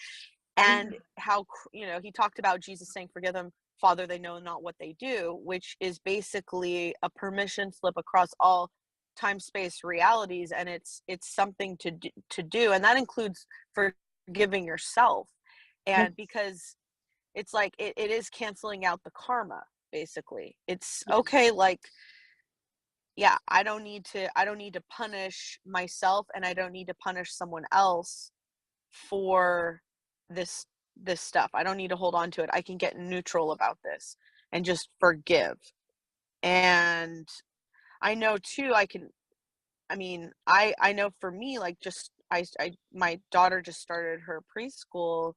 and how, he talked about Jesus saying, forgive them, Father, they know not what they do, which is basically a permission slip across all time, space, realities, and it's something to do, and that includes forgiving yourself, and because it's like it is canceling out the karma. Basically, it's okay, like, yeah, I don't need to punish myself, and I don't need to punish someone else for this stuff. I don't need to hold on to it. I can get neutral about this and just forgive. And I know too, I know for me, like, just my daughter just started her preschool.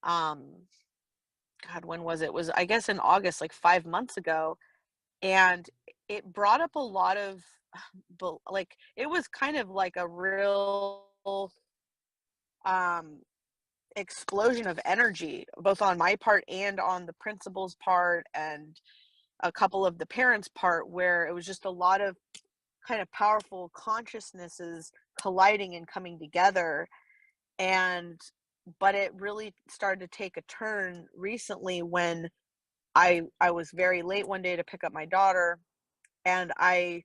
God, when was it? It was, I guess, in August, like 5 months ago. And it brought up a lot of, like, it was kind of like a real um explosion of energy, both on my part and on the principal's part and a couple of the parents' part, where it was just a lot of kind of powerful consciousnesses colliding and coming together. And but it really started to take a turn recently when I was very late one day to pick up my daughter, and I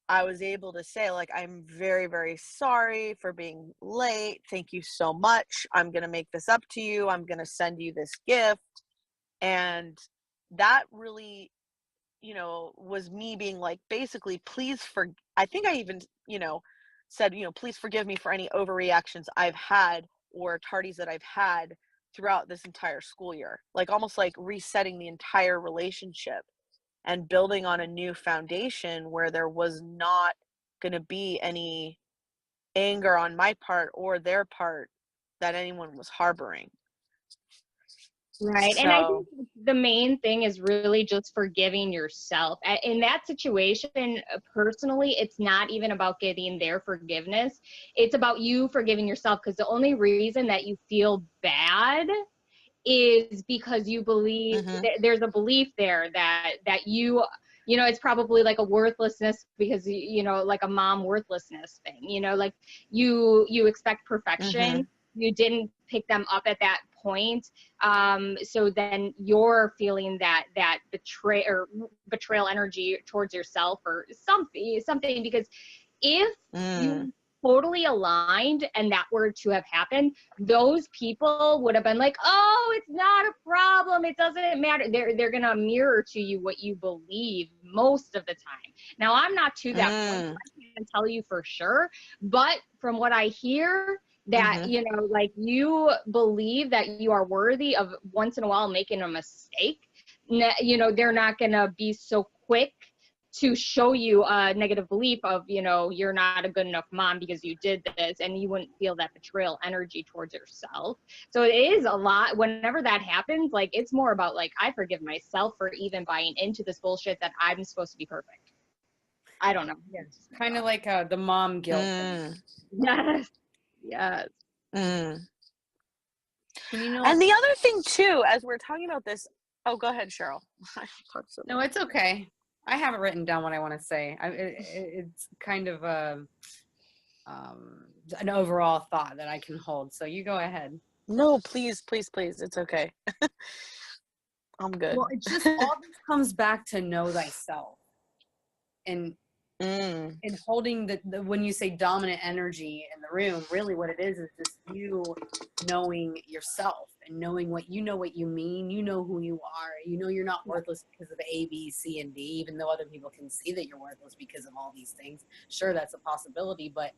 was able to say, like, I'm very, very sorry for being late. Thank you so much. I'm going to make this up to you. I'm going to send you this gift. And that really, was me being like, basically, I think I even, said, please forgive me for any overreactions I've had or tardies that I've had throughout this entire school year. Like, almost like resetting the entire relationship and building on a new foundation where there was not going to be any anger on my part or their part that anyone was harboring. Right. And I think the main thing is really just forgiving yourself. In that situation, personally, it's not even about getting their forgiveness. It's about you forgiving yourself, because the only reason that you feel bad is because you believe there's a belief there that it's probably like a worthlessness, because like a mom worthlessness thing, like you expect perfection. You didn't pick them up at that point, so then you're feeling that betrayal energy towards yourself or something, because if you totally aligned and that were to have happened, those people would have been like, oh, it's not a problem, it doesn't matter. They're gonna mirror to you what you believe most of the time. Now, I'm not to that point, so I can't tell you for sure, but from what I hear, that like, you believe that you are worthy of once in a while making a mistake, you know, they're not going to be so quick to show you a negative belief of, you know, you're not a good enough mom because you did this, and you wouldn't feel that betrayal energy towards yourself. So it is a lot. Whenever that happens, like, it's more about like, I forgive myself for even buying into this bullshit that I'm supposed to be perfect. I don't know. Yes. Kind of like the mom guilt thing. Yes. Yes. And And you know, the other thing too, as we're talking about this, oh, go ahead, Cheryl. no, it's okay. I haven't written down what I want to say. It's kind of an overall thought that I can hold. So you go ahead. No, please, please, please. It's okay. I'm good. Well, it's just all this comes back to know thyself, and holding the when you say dominant energy in the room, really what it is just you knowing yourself and knowing what you know, what you mean, you know who you are, you know you're not worthless because of A, B, C, and D, even though other people can see that you're worthless because of all these things. Sure, that's a possibility, but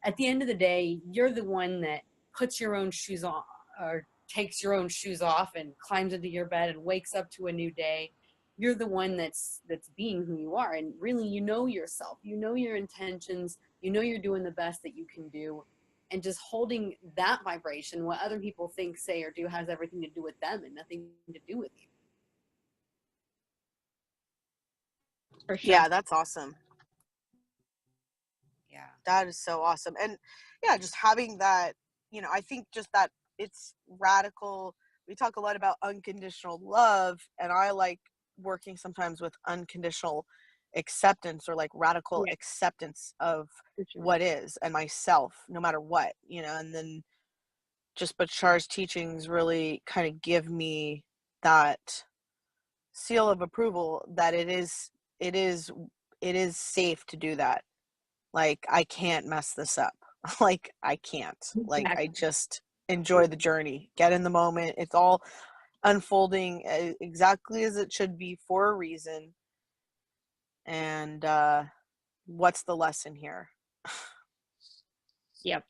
at the end of the day, you're the one that puts your own shoes on, or takes your own shoes off and climbs into your bed and wakes up to a new day. You're the one that's being who you are, and really, you know yourself, you know your intentions, you know you're doing the best that you can do, and just holding that vibration, what other people think, say, or do has everything to do with them and nothing to do with you. For sure. Yeah, that's awesome. Yeah, that is so awesome. And yeah, just having that, you know, I think just that it's radical. We talk a lot about unconditional love, and I like working sometimes with unconditional acceptance, or like radical acceptance of what is and myself, no matter what, you know. And then just Bachar's teachings really kind of give me that seal of approval that it is safe to do that. Like, I can't mess this up. Like, I can't. Like, I just enjoy the journey, get in the moment. It's all unfolding exactly as it should be for a reason. And what's the lesson here? Yep,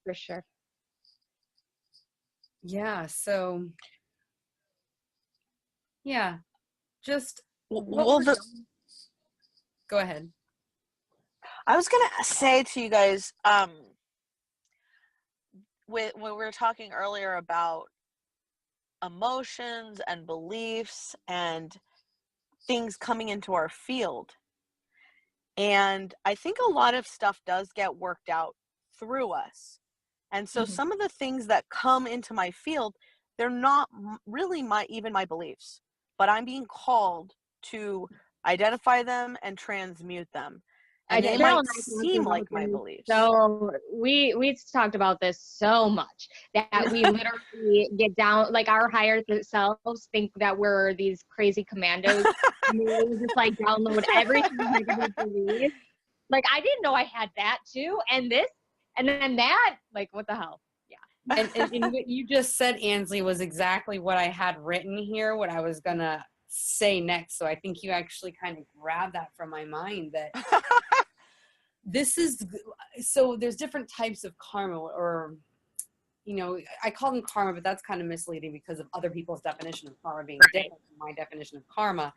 for sure. Yeah, so yeah, just well, go ahead. I was gonna say to you guys, when we were talking earlier about emotions and beliefs and things coming into our field, and I think a lot of stuff does get worked out through us. And so some of the things that come into my field, they're not really even my beliefs, but I'm being called to identify them and transmute them. And they might seem like my beliefs. So we talked about this so much that we literally get down, like, our higher selves think that we're these crazy commandos, and we just like download everything we believe. Like, I didn't know I had that too, and this, and then that, like, what the hell? Yeah. And what you just said, Ansley, was exactly what I had written here, what I was gonna say next. So I think you actually kind of grabbed that from my mind, that this is, so there's different types of karma, or, you know, I call them karma, but that's kind of misleading because of other people's definition of karma being different from my definition of karma.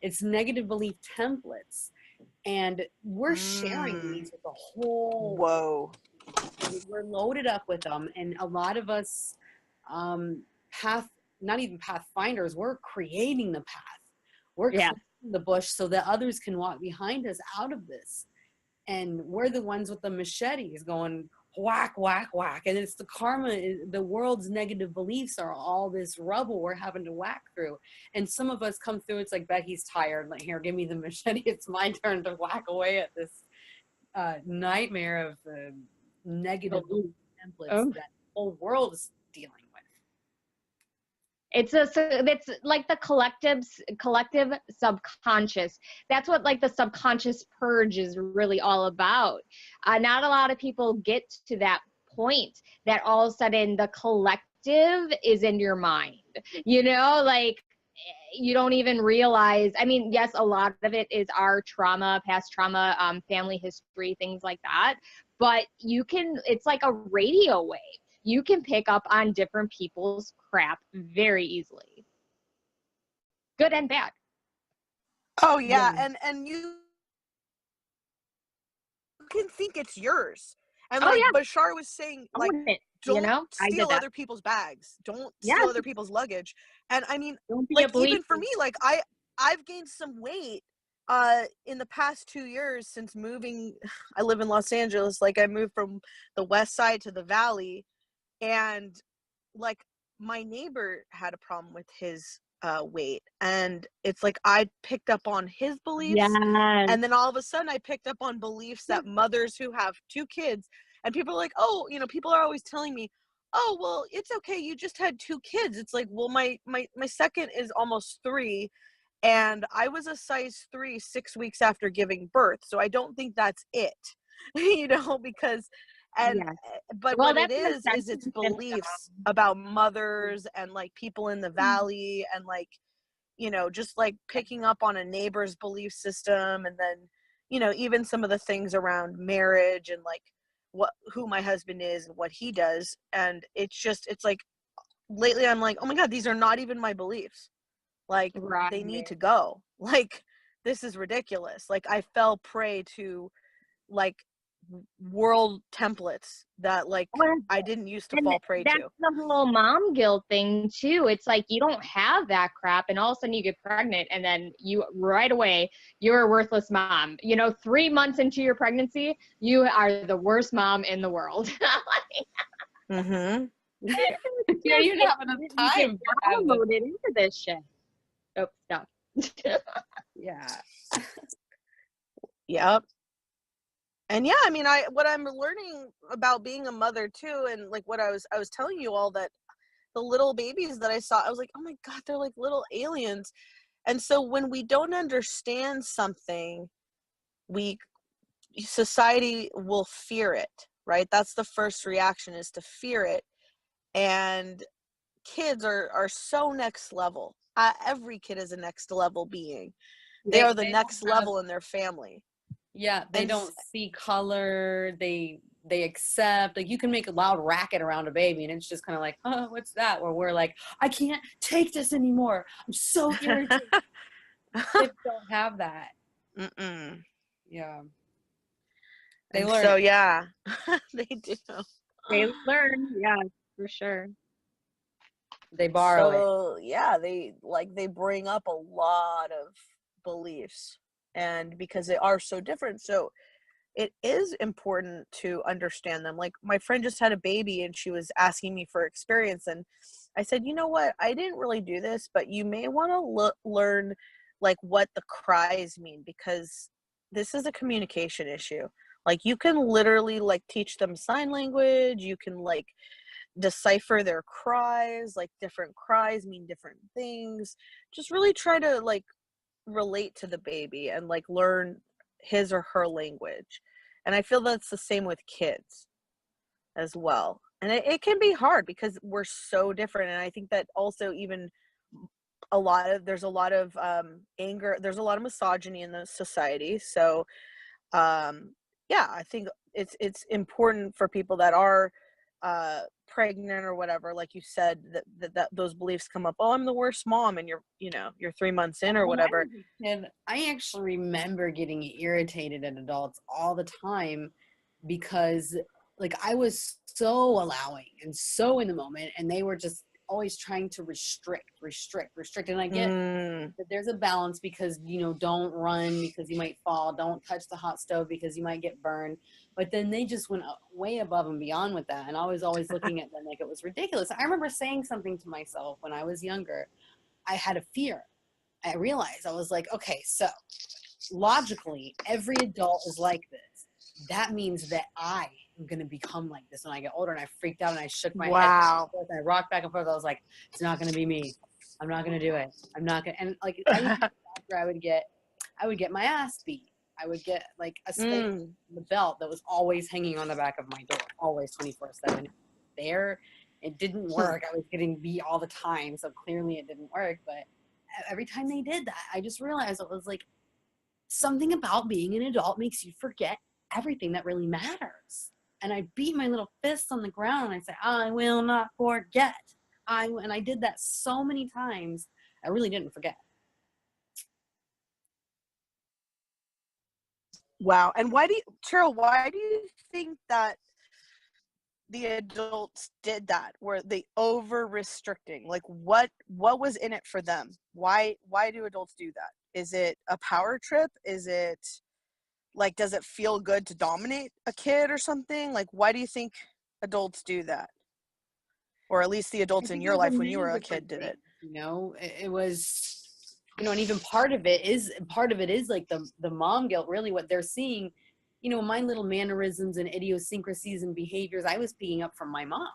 It's negative belief templates. And we're sharing these with the whole. Whoa. We're loaded up with them. And a lot of us, not even pathfinders, we're creating the path. We're creating the bush so that others can walk behind us out of this. And we're the ones with the machetes going whack, whack, whack. And it's the karma, the world's negative beliefs are all this rubble we're having to whack through. And some of us come through, it's like, Becky's tired. Like, here, give me the machete. It's my turn to whack away at this nightmare of negative templates that the whole world is dealing with. It's like the collective subconscious. That's what, like, the subconscious purge is really all about. Not a lot of people get to that point, that all of a sudden the collective is in your mind. You know, like, you don't even realize. I mean, yes, a lot of it is our trauma, past trauma, family history, things like that. But it's like a radio wave. You can pick up on different people's crap very easily. good and bad. Oh yeah, and you can think it's yours. And like Bashar was saying, like, don't steal other people's bags. Don't steal other people's luggage. And I mean, like, even for me, like I've gained some weight in the past 2 years since moving. I live in Los Angeles. Like, I moved from the west side to the valley, and like my neighbor had a problem with his weight, and it's like I picked up on his beliefs, and then all of a sudden I picked up on beliefs that mothers who have 2 kids, and people are like, oh, you know, people are always telling me, oh, well, it's okay, you just had 2 kids. It's like, well, my second is almost 3, and I was a size 3 6 weeks after giving birth, so I don't think that's it. You know, because but what it is it's beliefs about mothers and like people in the valley, and like, you know, just like picking up on a neighbor's belief system, and then, you know, even some of the things around marriage and like who my husband is and what he does. And it's like lately I'm like, oh my God, these are not even my beliefs. Like, they need to go. Like, this is ridiculous. Like, I fell prey to like world templates that like I didn't used to fall prey to. That's the whole mom guilt thing too. It's like you don't have that crap, and all of a sudden you get pregnant, and then you right away you're a worthless mom. You know, 3 months into your pregnancy, you are the worst mom in the world. Mm-hmm. Yeah, you don't have enough time. Downloaded into this shit. Oh, stop. Yeah. Yep. And yeah, I mean, what I'm learning about being a mother too, and like what I was telling you all, that the little babies that I saw, I was like, oh my God, they're like little aliens. And so when we don't understand something, society will fear it, right? That's the first reaction, is to fear it. And kids are so next level. Every kid is a next level being. They are the next level in their family. Yeah, they don't see color. They accept, like, you can make a loud racket around a baby and it's just kind of like, oh, what's that? Where we're like, I can't take this anymore. I'm so irritated. Kids don't have that. Mm-mm. Yeah. They learn. So yeah, they do. They learn, yeah, for sure. They borrow it. Yeah, they bring up a lot of beliefs, and because they are so different, so it is important to understand them. Like, my friend just had a baby and she was asking me for experience, and I said, you know what, I didn't really do this, but you may want to learn like what the cries mean, because this is a communication issue. Like, you can literally like teach them sign language, you can like decipher their cries, like different cries mean different things. Just really try to like relate to the baby and like learn his or her language. And I feel that's the same with kids as well. And it can be hard because we're so different. And I think that also even there's a lot of anger, there's a lot of misogyny in the society. So yeah, I think it's important for people that are pregnant or whatever, like you said, that those beliefs come up. Oh, I'm the worst mom, and you're 3 months in or whatever. And I actually remember getting irritated at adults all the time because like I was so allowing and so in the moment, and they were just always trying to restrict. And I get that there's a balance, because, you know, don't run because you might fall, don't touch the hot stove because you might get burned. But then they just went way above and beyond with that, and I was always looking at them like it was ridiculous. I remember saying something to myself when I was younger. I had a fear. I realized, I was like, okay, so logically every adult is like this. That means that I am going to become like this when I get older. And I freaked out and I shook my head back and forth, and I rocked back and forth. I was like, it's not going to be me. I'm not going to do it. I'm not going to. And like, I would get my ass beat. I would get like a stake in the belt that was always hanging on the back of my door, always 24/7 there. It didn't work. I was getting beat all the time. So clearly it didn't work. But every time they did that, I just realized it was like, something about being an adult makes you forget everything that really matters. And I beat my little fists on the ground and I said, I will not forget. And I did that so many times, I really didn't forget. Wow. And Cheryl, why do you think that the adults did that? Were they over restricting? Like what was in it for them? Why do adults do that? Is it a power trip? Is it like, does it feel good to dominate a kid or something? Like, why do you think adults do that? Or at least the I adults in think your there's a life when you million were a different kid did things, it. you know. It was, you know, and even part of it is like the mom guilt. Really, what they're seeing, you know, my little mannerisms and idiosyncrasies and behaviors, I was picking up from my mom.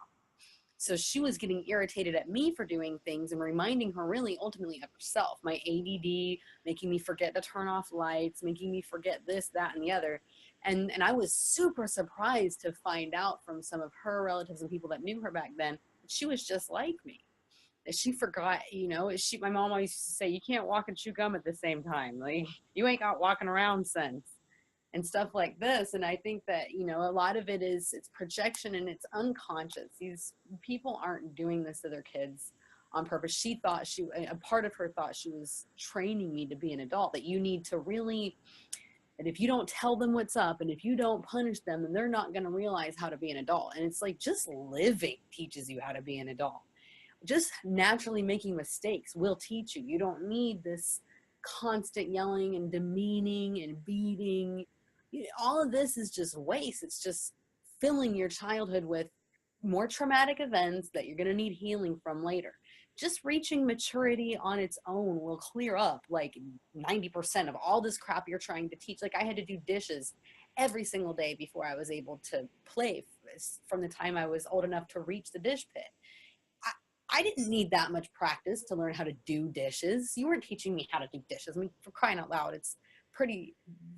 So she was getting irritated at me for doing things and reminding her really ultimately of herself. My ADD, making me forget to turn off lights, making me forget this, that, and the other. And I was super surprised to find out from some of her relatives and people that knew her back then that she was just like me. That she forgot, you know, my mom always used to say, you can't walk and chew gum at the same time. Like, you ain't got walking around sense and stuff like this. And I think that, you know, a lot of it is, it's projection and it's unconscious. These people aren't doing this to their kids on purpose. She thought a part of her thought she was training me to be an adult, that you need to really, that if you don't tell them what's up and if you don't punish them, then they're not going to realize how to be an adult. And it's like, just living teaches you how to be an adult. Just naturally making mistakes will teach you. You don't need this constant yelling and demeaning and beating. All of this is just waste. It's just filling your childhood with more traumatic events that you're going to need healing from later. Just reaching maturity on its own will clear up like 90% of all this crap you're trying to teach. Like, I had to do dishes every single day before I was able to play, from the time I was old enough to reach the dish pit. I didn't need that much practice to learn how to do dishes. You weren't teaching me how to do dishes. I mean, for crying out loud, it's pretty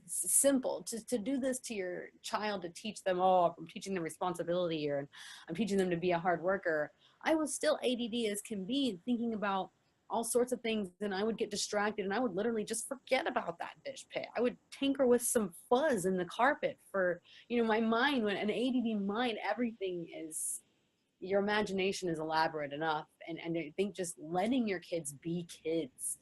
simple to do this to your child, to teach them, oh, I'm teaching them responsibility here and I'm teaching them to be a hard worker. I was still ADD as can be, thinking about all sorts of things, and I would get distracted and I would literally just forget about that dish pit. I would tinker with some fuzz in the carpet for, you know, my mind, when an ADD mind, everything is, your imagination is elaborate enough. And I think just letting your kids be kids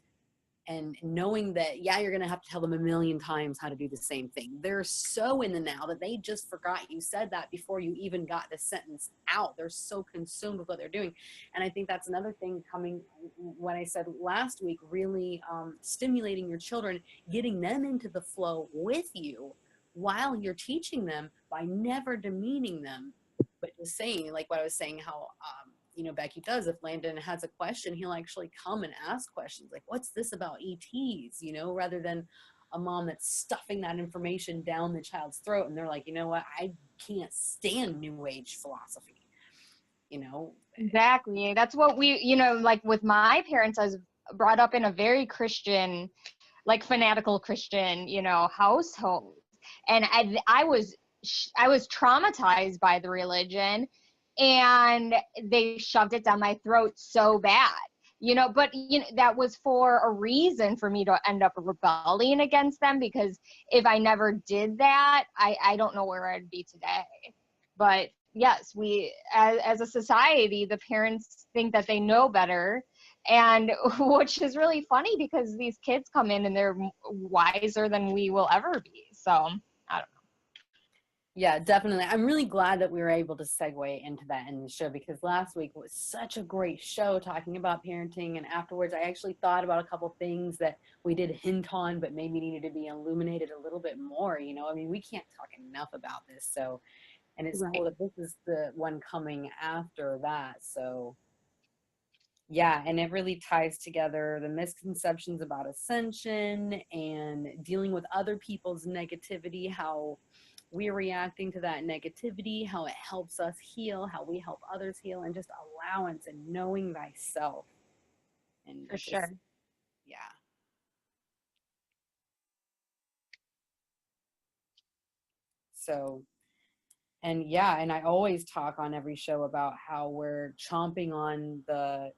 and knowing that, yeah, you're going to have to tell them a million times how to do the same thing. They're so in the now that they just forgot you said that before you even got the sentence out. They're so consumed with what they're doing. And I think that's another thing coming, when I said last week, really stimulating your children, getting them into the flow with you while you're teaching them by never demeaning them, but just saying, like what I was saying, how you know, Becky does, if Landon has a question, he'll actually come and ask questions like, what's this about ETs, you know, rather than a mom that's stuffing that information down the child's throat. And they're like, you know what, I can't stand new age philosophy, you know. Exactly. That's what we, you know, like with my parents, I was brought up in a very Christian, like fanatical Christian, you know, household. And I was traumatized by the religion, and they shoved it down my throat so bad, you know, but you know, that was for a reason for me to end up rebelling against them, because if I never did that, I don't know where I'd be today. But yes, we, as a society, the parents think that they know better, and which is really funny because these kids come in and they're wiser than we will ever be. So I don't Yeah, definitely. I'm really glad that we were able to segue into that in the show, because last week was such a great show talking about parenting. And afterwards, I actually thought about a couple things that we did hint on, but maybe needed to be illuminated a little bit more. You know, I mean, we can't talk enough about this. So, and it's know. cool that this is the one coming after that. So, yeah, and it really ties together the misconceptions about ascension and dealing with other people's negativity, how we're reacting to that negativity, how it helps us heal, how we help others heal, and just allowance and knowing thyself. And For just, sure. yeah. So, and yeah, and I always talk on every show about how we're chomping on the,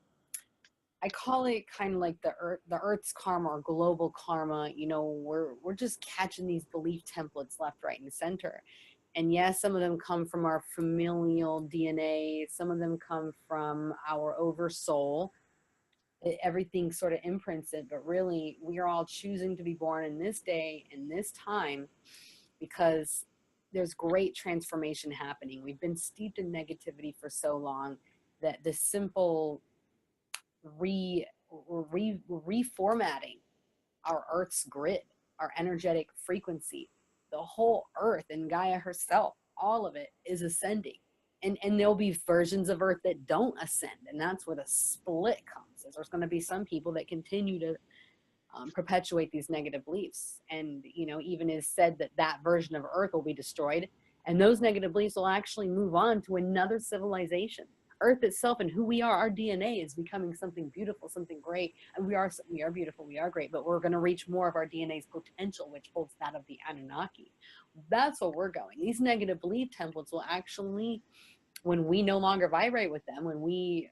I call it kind of like the Earth's karma or global karma. You know, we're just catching these belief templates left, right, and center. And yes, some of them come from our familial DNA. Some of them come from our oversoul. Everything sort of imprints it, but really, we are all choosing to be born in this day, in this time, because there's great transformation happening. We've been steeped in negativity for so long that the simple reformatting our Earth's grid, our energetic frequency, the whole Earth and Gaia herself, all of it is ascending. And there'll be versions of Earth that don't ascend. And that's where the split comes. There's going to be some people that continue to perpetuate these negative beliefs. And, you know, even is said that that version of Earth will be destroyed. And those negative beliefs will actually move on to another civilization. Earth itself and who we are, our DNA is becoming something beautiful, something great. And we are beautiful, we are great, but we're going to reach more of our DNA's potential, which holds that of the Anunnaki. That's where we're going. These negative belief templates will actually, when we no longer vibrate with them, when we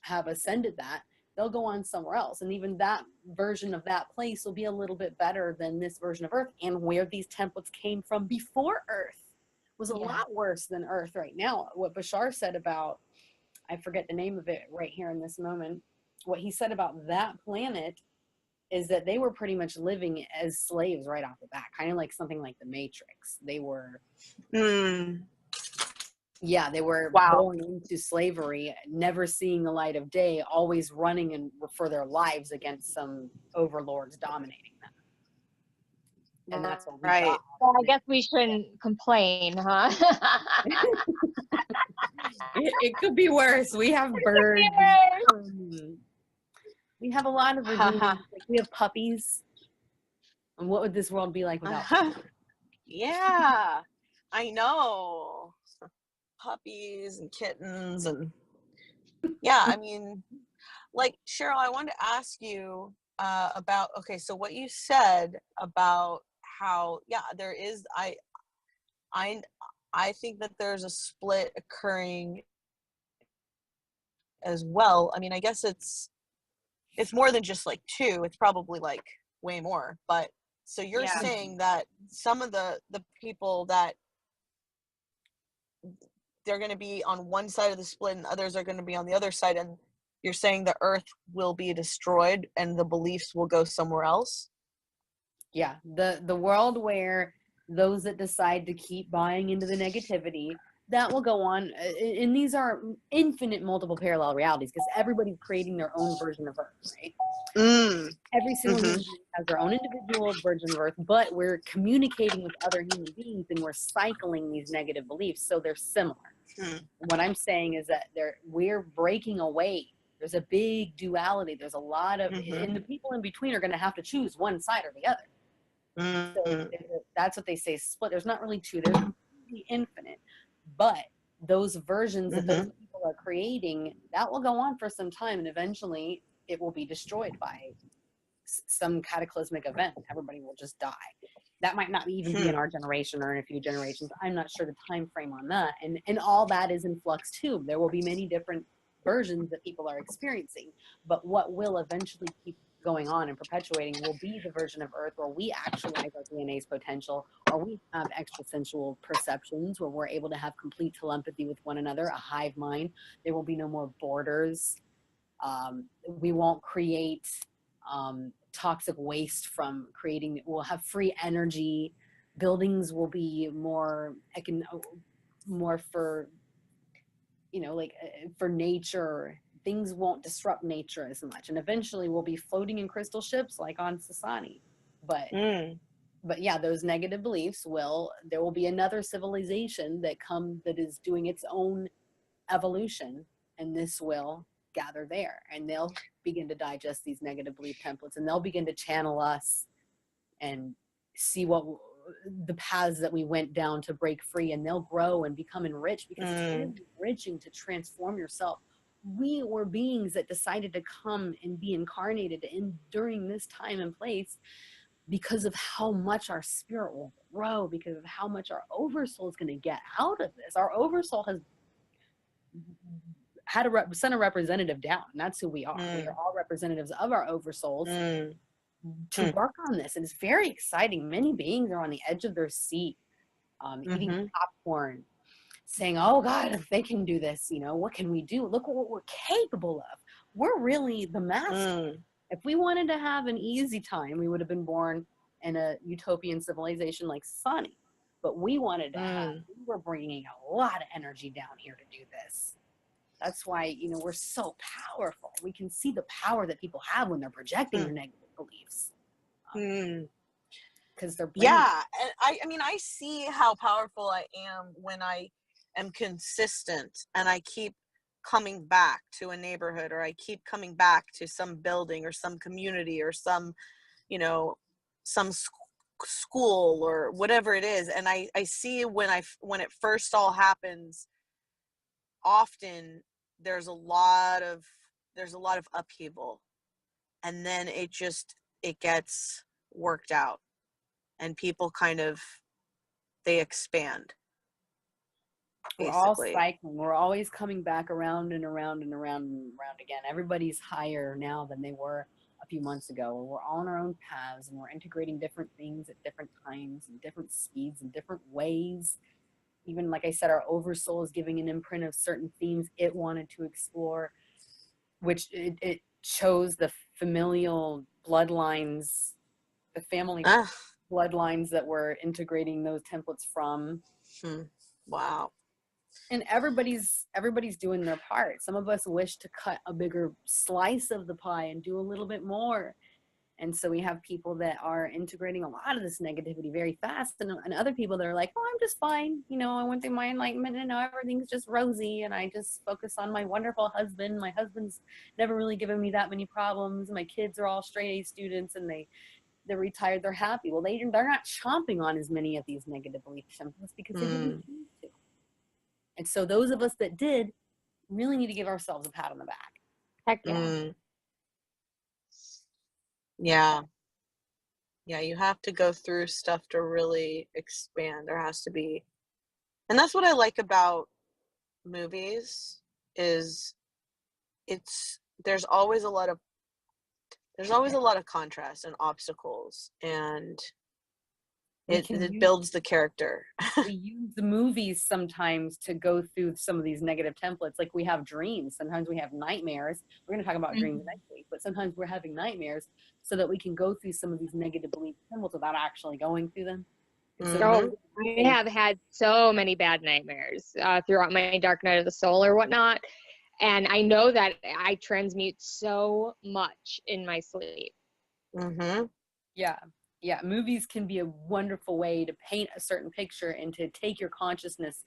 have ascended that, they'll go on somewhere else. And even that version of that place will be a little bit better than this version of Earth. And where these templates came from before Earth was a lot worse than Earth right now. What Bashar said about, I forget the name of it right here in this moment, what he said about that planet is that they were pretty much living as slaves right off the bat, kind of like something like the Matrix. They were, yeah, they were born into slavery, never seeing the light of day, always running for their lives against some overlords dominating them. And that's what we got. Well, I guess we shouldn't complain, huh? It could be worse. We have birds. We have a lot of redeemers. Like we have puppies. And what would this world be like without puppies? Yeah, I know. Puppies and kittens and yeah, I mean, like Cheryl, I wanted to ask you about, okay, so what you said about how, yeah, there is, I think that there's a split occurring as well. I mean, I guess it's more than just like two, it's probably like way more, but so you're saying that some of the people that they're going to be on one side of the split and others are going to be on the other side, and you're saying the Earth will be destroyed and the beliefs will go somewhere else? Yeah, the world where those that decide to keep buying into the negativity, that will go on. And these are infinite multiple parallel realities because everybody's creating their own version of Earth, right? Every single human being has their own individual version of Earth, but we're communicating with other human beings and we're cycling these negative beliefs, so they're similar. What I'm saying is that we're breaking away. There's a big duality. There's a lot of, and the people in between are going to have to choose one side or the other. So that's what they say, split. There's not really two. There's the infinite. But those versions that those people are creating, that will go on for some time, and eventually it will be destroyed by some cataclysmic event. Everybody will just die. That might not even be in our generation or in a few generations. I'm not sure the time frame on that. And all that is in flux too. There will be many different versions that people are experiencing. But what will eventually keep going on and perpetuating will be the version of Earth where we actualize our DNA's potential, or we have extrasensual perceptions where we're able to have complete telepathy with one another, a hive mind. There will be no more borders. We won't create toxic waste from creating. We'll have free energy. Buildings will be more for, you know, like for nature. Things won't disrupt nature as much, and eventually we'll be floating in crystal ships like on Sasani. But yeah, those negative beliefs there will be another civilization that is doing its own evolution, and this will gather there, and they'll begin to digest these negative belief templates, and they'll begin to channel us and see what the paths that we went down to break free, and they'll grow and become enriched, because it's really enriching to transform yourself. We were beings that decided to come and be incarnated during this time and place because of how much our spirit will grow, because of how much our oversoul is going to get out of this. Our oversoul has had sent a representative down, and that's who we are. We are all representatives of our oversouls to work on this, and it's very exciting. Many beings are on the edge of their seat, eating popcorn, saying, oh God, if they can do this, you know, what can we do? Look what we're capable of. We're really the master. If we wanted to have an easy time, we would have been born in a utopian civilization like Sunny. but we wanted to have, we were bringing a lot of energy down here to do this. That's why, you know, we're so powerful. We can see the power that people have when they're projecting their negative beliefs. Because they're bringing and I mean, I see how powerful I am when I am consistent and I keep coming back to a neighborhood, or I keep coming back to some building or some community or some, you know, some school or whatever it is. And I see when it first all happens, often there's a lot of upheaval, and then it gets worked out, and people kind of, they expand. We're all cycling. We're always coming back around and around and around and around again. Everybody's higher now than they were a few months ago. We're all on our own paths, and we're integrating different things at different times and different speeds and different ways. Even, like I said, our oversoul is giving an imprint of certain themes it wanted to explore, which it chose the familial bloodlines, the family bloodlines that we're integrating those templates from. Wow. And everybody's doing their part. Some of us wish to cut a bigger slice of the pie and do a little bit more. And so we have people that are integrating a lot of this negativity very fast, and other people that are like, oh, I'm just fine. You know, I went through my enlightenment and now everything's just rosy, and I just focus on my wonderful husband. My husband's never really given me that many problems. My kids are all straight A students, and they're retired. They're happy. Well, they're not chomping on as many of these negative belief templates because they didn't choose to. And so those of us that did really need to give ourselves a pat on the back. Heck yeah. Yeah, you have to go through stuff to really expand. There has to be. And that's what I like about movies, is there's always a lot of contrast and obstacles, and it builds the character. We use the movies sometimes to go through some of these negative templates. Like, we have dreams. Sometimes we have nightmares. We're going to talk about dreams next week, but sometimes we're having nightmares so that we can go through some of these negative belief templates without actually going through them. I have had so many bad nightmares throughout my dark night of the soul or whatnot. And I know that I transmute so much in my sleep. Yeah, movies can be a wonderful way to paint a certain picture and to take your consciousness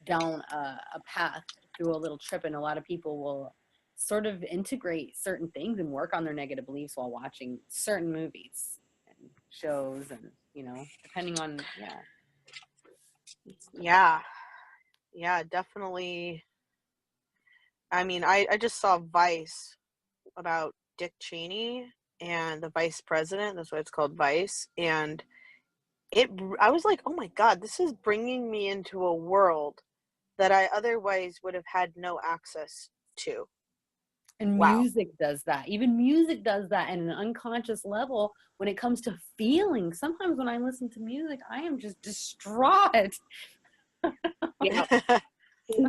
down a path through a little trip. And a lot of people will sort of integrate certain things and work on their negative beliefs while watching certain movies and shows, and, you know, depending on, Yeah, definitely. I mean, I just saw Vice about Dick Cheney and the vice president. That's why it's called Vice. And I was like, oh my God, this is bringing me into a world that I otherwise would have had no access to. And music does that. Even music does that at an unconscious level when it comes to feeling. Sometimes when I listen to music, I am just distraught. Yeah,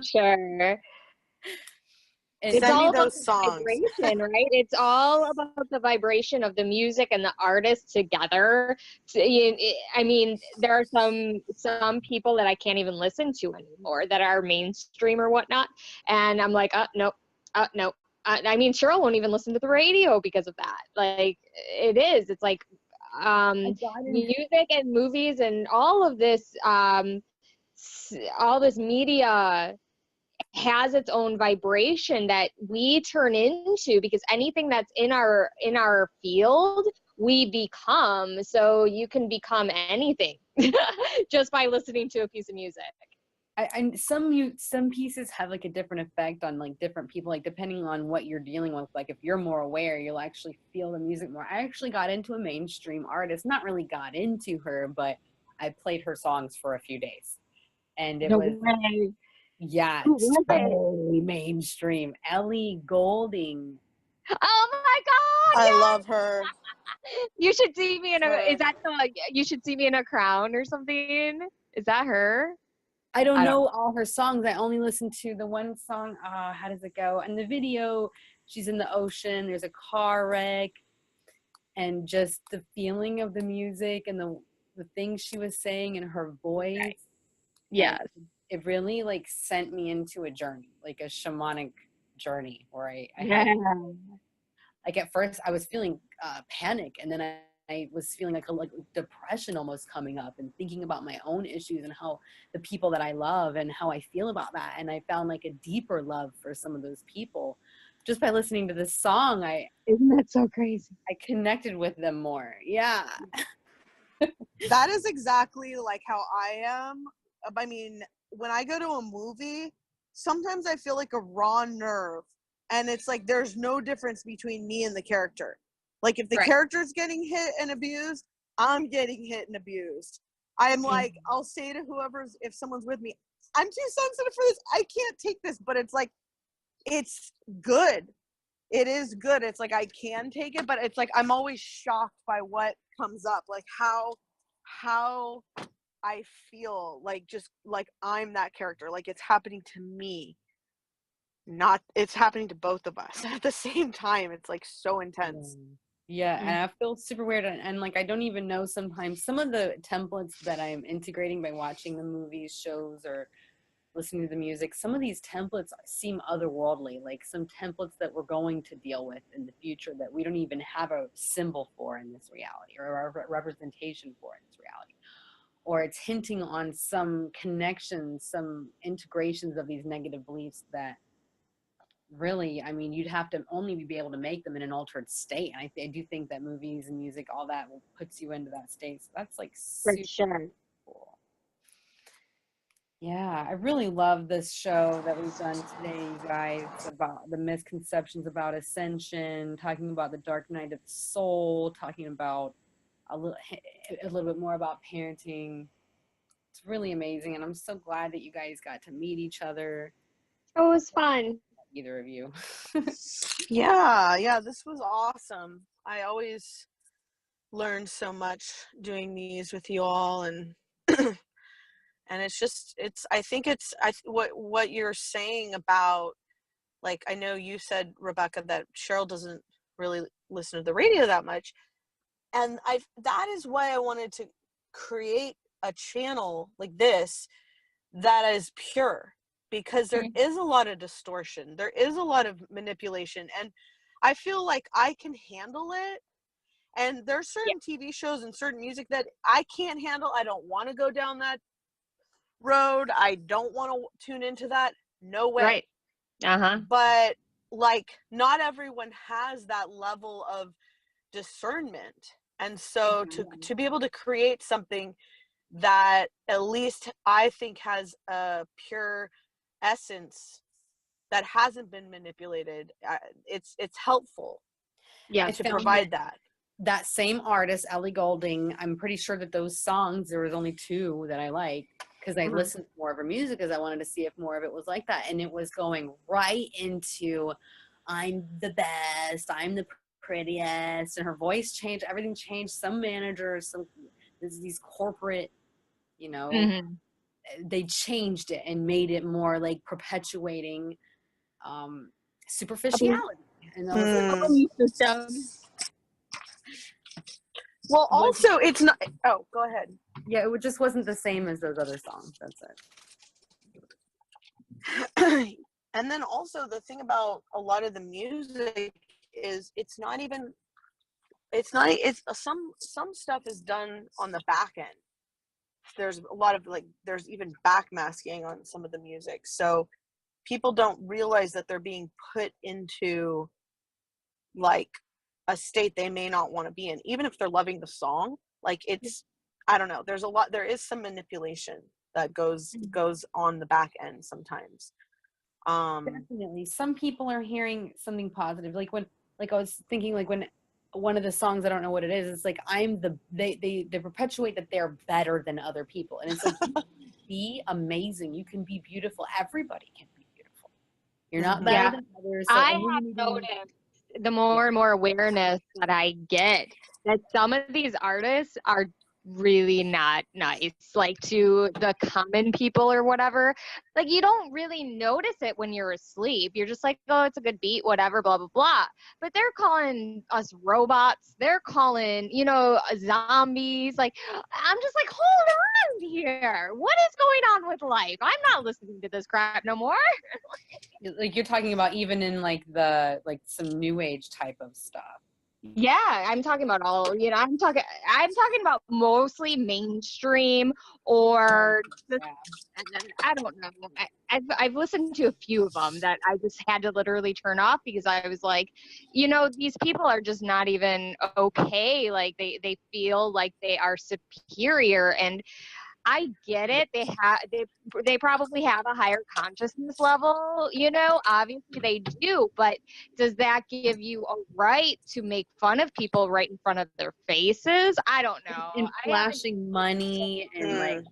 sure. It's all about those songs. Vibration, right? It's all about the vibration of the music and the artists together. I mean, there are some people that I can't even listen to anymore that are mainstream or whatnot, and I'm like, no. I mean, Cheryl won't even listen to the radio because of that. Like, it's like music and movies and all of this media has its own vibration that we turn into, because anything that's in our field we become. So you can become anything just by listening to a piece of music. And some pieces have like a different effect on like different people, like depending on what you're dealing with. Like, if you're more aware, you'll actually feel the music more. I actually got into a mainstream artist, not really got into her, but I played her songs for a few days, and it was totally mainstream. Ellie Goulding. Oh my God! I love her. You should see me in a. Is that You Should See Me in a Crown or something? Is that her? I don't know all her songs. I only listened to the one song. How does it go? And the video, she's in the ocean. There's a car wreck, and just the feeling of the music and the things she was saying in her voice. Yes. It really like sent me into a journey, like a shamanic journey, where I Yeah. had, like, at first I was feeling panic, and then I was feeling like depression almost coming up, and thinking about my own issues and how the people that I love and how I feel about that. And I found like a deeper love for some of those people just by listening to this song. Isn't that so crazy? I connected with them more. Yeah. That is exactly like how I am. I mean, when I go to a movie, sometimes I feel like a raw nerve, and it's like there's no difference between me and the character. Like if the Right. character's getting hit and abused, I'm getting hit and abused. I'm like, I'll say to whoever's, if someone's with me, I'm too sensitive for this. I can't take this. But it's like, it's good. It is good. It's like I can take it, but it's like I'm always shocked by what comes up, like how I feel, like just like I'm that character, like it's happening to me, not it's happening to both of us at the same time. It's like so intense. Yeah, and I feel super weird, and like I don't even know sometimes some of the templates that I'm integrating by watching the movies, shows, or listening to the music. Some of these templates seem otherworldly, like some templates that we're going to deal with in the future that we don't even have a symbol for in this reality, or a representation for in this reality. Or it's hinting on some connections, some integrations of these negative beliefs that really, I mean, you'd have to only be able to make them in an altered state. And I do think that movies and music, all that, puts you into that state. So that's like For super sure. cool. Yeah, I really love this show that we've done today, you guys, about the misconceptions about Ascension, talking about the dark night of the soul, talking about a little bit more about parenting. It's really amazing, and I'm so glad that you guys got to meet each other, It was fun. either of you. Yeah, this was awesome. I always learn so much doing these with you all, and and it's just, it's, I think it's, what you're saying about, like, I know you said, Rebecca, that Cheryl doesn't really listen to the radio that much, and that is why I wanted to create a channel like this that is pure, because there is a lot of distortion, there is a lot of manipulation, and I feel like I can handle it. And there's certain TV shows and certain music that I can't handle. I don't want to go down that road. I don't want to tune into that. No way. Right. But like, not everyone has that level of discernment. And so to be able to create something that at least I think has a pure essence that hasn't been manipulated, it's helpful. Yeah. To provide that same artist, Ellie Goulding, I'm pretty sure that those songs, there was only 2 that I like, because I listened to more of her music because I wanted to see if more of it was like that. And it was going right into, I'm the best, I'm the prettiest, and her voice changed, everything changed. Some managers, these corporate, you know, they changed it and made it more like perpetuating superficiality. And I was like, well, also, it's not, oh, go ahead. Yeah, it just wasn't the same as those other songs. That's it. And then also the thing about a lot of the music is it's some stuff is done on the back end. There's a lot of, like, there's even backmasking on some of the music. So people don't realize that they're being put into like a state they may not want to be in, even if they're loving the song. Like, it's, I don't know, there is some manipulation that goes on the back end sometimes. Definitely. Some people are hearing something positive. Like I was thinking, like, when one of the songs, I don't know what it is, it's like, they perpetuate that they're better than other people. And it's like, you can be amazing. You can be beautiful. Everybody can be beautiful. You're not better than others. So I have noticed the more and more awareness that I get that some of these artists are really not nice, like to the common people or whatever. Like you don't really notice it when you're asleep. You're just like, oh, it's a good beat, whatever, blah, blah, blah. But they're calling us robots. They're calling, you know, zombies. Like, I'm just like, hold on here. What is going on with life? I'm not listening to this crap no more. Like you're talking about even in like the, like some new age type of stuff. Yeah, I'm talking about all, you know, I'm talking about mostly mainstream or the, I don't know. I've listened to a few of them that I just had to literally turn off because I was like, you know, these people are just not even okay. Like they feel like they are superior, and I get it. They probably have a higher consciousness level, you know, obviously they do, but does that give you a right to make fun of people right in front of their faces? I don't know. And flashing money and like,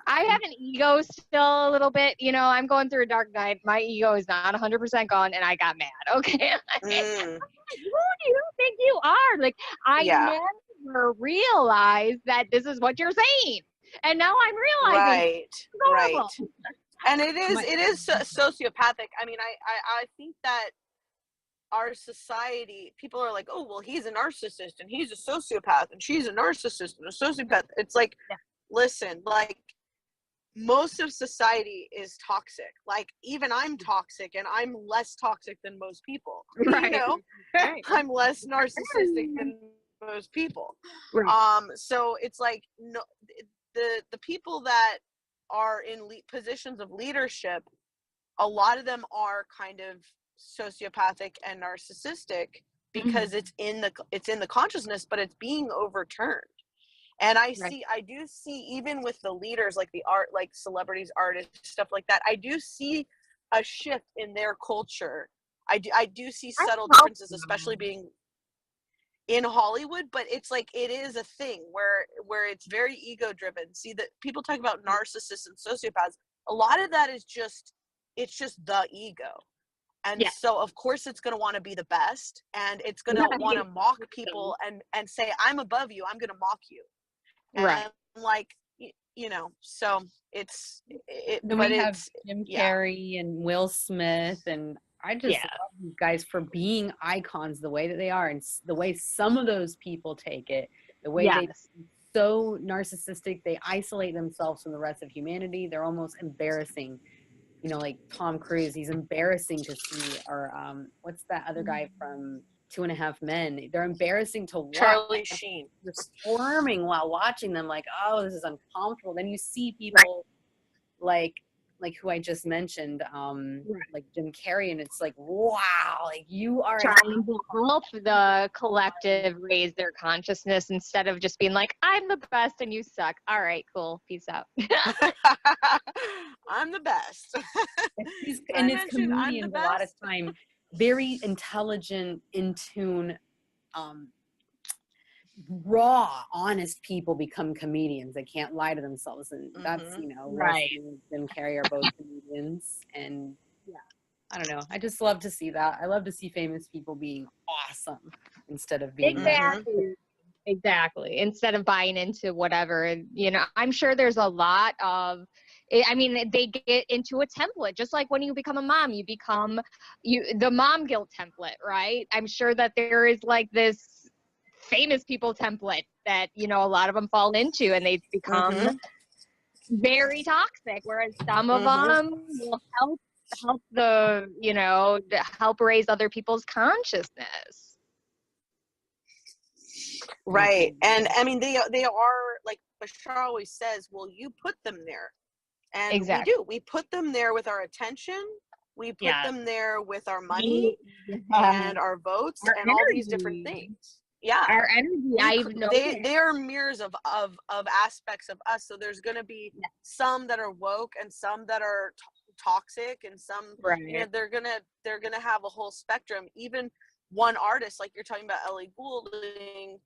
I have an ego still a little bit, you know, I'm going through a dark night. My ego is not 100% gone and I got mad. Okay. Who do you think you are? Like, I never realized that this is what you're saying. And now I'm realizing right. And it is sociopathic. I mean, I think that our society, people are like, oh, well, he's a narcissist and he's a sociopath and she's a narcissist and a sociopath. It's like, listen, like most of society is toxic. Like even I'm toxic and I'm less toxic than most people. You know, I'm less narcissistic than most people. So it's like, no, the people that are in positions of leadership, a lot of them are kind of sociopathic and narcissistic because it's in the consciousness, but it's being overturned. And I do see even with the leaders, like the art, like celebrities, artists, stuff like that, I do see a shift in their culture. I do see subtle differences, especially being in Hollywood, but it's like it is a thing where it's very ego driven. See, that people talk about narcissists and sociopaths, a lot of that is just the ego. And so of course it's going to want to be the best, and it's going to want to mock people and say, I'm above you, I'm going to mock you. And like, you know, so then we have Jim Carrey and Will Smith, and I just love these guys for being icons the way that they are, and the way some of those people take it, the way they so narcissistic, they isolate themselves from the rest of humanity. They're almost embarrassing. You know, like Tom Cruise, he's embarrassing to see, or what's that other guy from 2.5 Men? They're embarrassing to watch. Charlie Sheen. You're squirming while watching them, like, oh, this is uncomfortable. Then you see people like who I just mentioned, like Jim Carrey, and it's like, wow, like you are trying to help the collective raise their consciousness instead of just being like, I'm the best and you suck. All right, cool, peace out. I'm the best. And it's comedians a lot of time, very intelligent, in tune, raw, honest people become comedians. They can't lie to themselves, and that's, you know, Will Smith and Jim Carrey are both comedians, and I don't know. I just love to see that. I love to see famous people being awesome instead of being exactly. Instead of buying into whatever, you know, I'm sure there's a lot of, I mean, they get into a template, just like when you become a mom, you become the mom guilt template, right? I'm sure that there is like this famous people template that, you know, a lot of them fall into, and they become very toxic, whereas some of them will help the, you know, help raise other people's consciousness. Right. And I mean, they are, like Bashar always says, well, you put them there. And we do. We put them there with our attention. We put them there with our money and our votes and all these different things. Yeah. Our energy, they are mirrors of aspects of us. So there's going to be some that are woke and some that are toxic, and some, you know, they're going to have a whole spectrum. Even one artist, like you're talking about Ellie Goulding,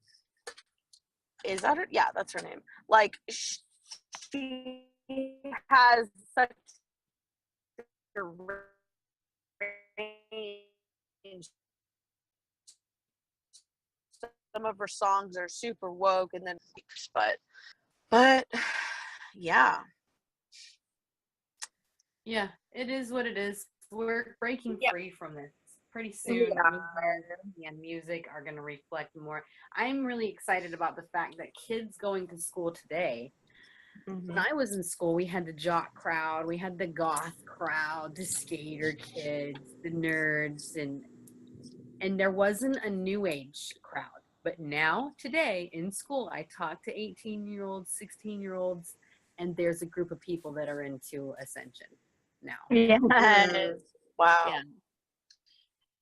is that her? Yeah, that's her name. Like she has such a range. some of her songs are super woke, and then, but yeah. Yeah, it is what it is. We're breaking free from this. Pretty soon, media and music are going to reflect more. I'm really excited about the fact that kids going to school today. When I was in school, we had the jock crowd, we had the goth crowd, the skater kids, the nerds, and there wasn't a new age crowd. But now, today, in school, I talk to 18-year-olds, 16-year-olds, and there's a group of people that are into Ascension now. Yes. Wow. Yeah.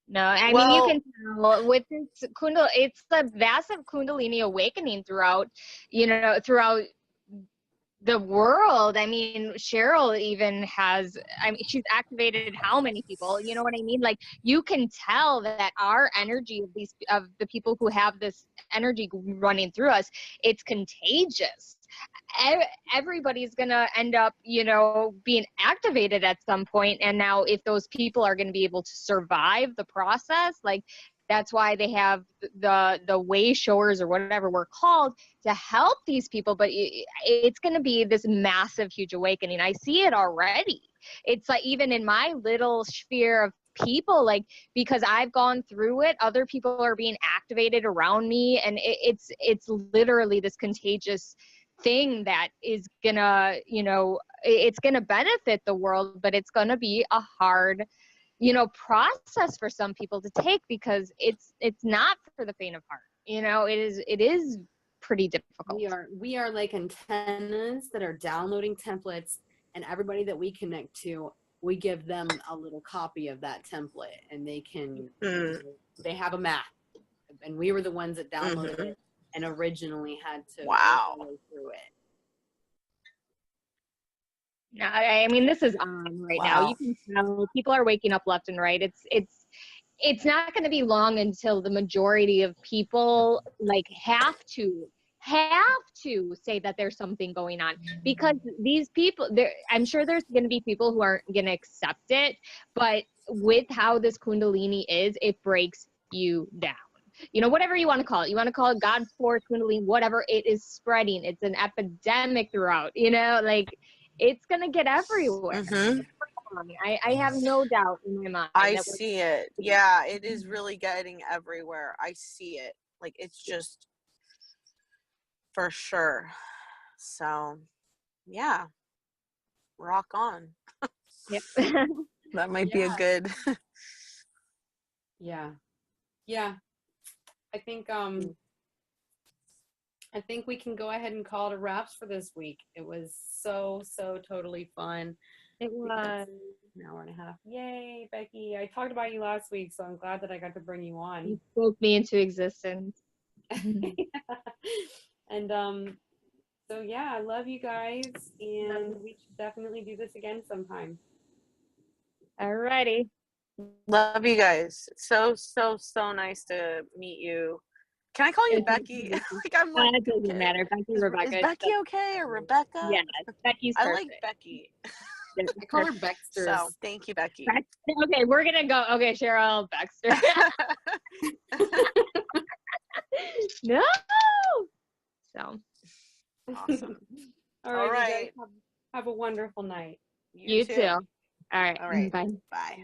No, I mean, you can tell with this it's the massive Kundalini awakening throughout the world. I mean, Cheryl even has, she's activated how many people, you know what I mean? Like, you can tell that our energy of the people who have this energy running through us, it's contagious. Everybody's going to end up, being activated at some point. And now if those people are going to be able to survive the process, like, that's why they have the way showers or whatever we're called to help these people. But it's going to be this massive, huge awakening. I see it already. It's like, even in my little sphere of people, like, because I've gone through it, other people are being activated around me. And it's literally this contagious thing that is gonna, it's gonna benefit the world, but it's gonna be a hard process for some people to take, because it's not for the faint of heart. It is pretty difficult. We are like antennas that are downloading templates, and everybody that we connect to, we give them a little copy of that template, and they can they have a map, and we were the ones that downloaded it and originally had to work our way through it. No, I mean, this is on right now. You can tell people are waking up left and right. It's not going to be long until the majority of people like have to say that there's something going on, because these people, I'm sure there's going to be people who aren't going to accept it, but with how this Kundalini is, it breaks you down. Whatever you want to call it. You want to call it God force, Kundalini, whatever. It is spreading. It's an epidemic throughout, like, it's going to get everywhere. I have no doubt in my mind. I see it. Yeah, it is really getting everywhere. I see it. Like, it's just for sure. So, yeah. Rock on. Yep. That might be a good. Yeah. I think we can go ahead and call it a wraps for this week. It was so totally fun. It was an hour and a half. Yay, Becky. I talked about you last week, so I'm glad that I got to bring you on. You spoke me into existence. And so yeah, I love you guys, and we should definitely do this again sometime. Alrighty. Love you guys. So nice to meet you. Can I call you Becky? Like, I'm like, it doesn't matter. Becky, Rebecca. Is Becky okay, or Rebecca? Yeah, Becky's perfect. I like Becky. I call her Baxter. So thank you, Becky. Okay, we're gonna go. Okay, Cheryl, Baxter. No. So. Awesome. All right. Have a wonderful night. You too. All right. All right. Bye. Bye.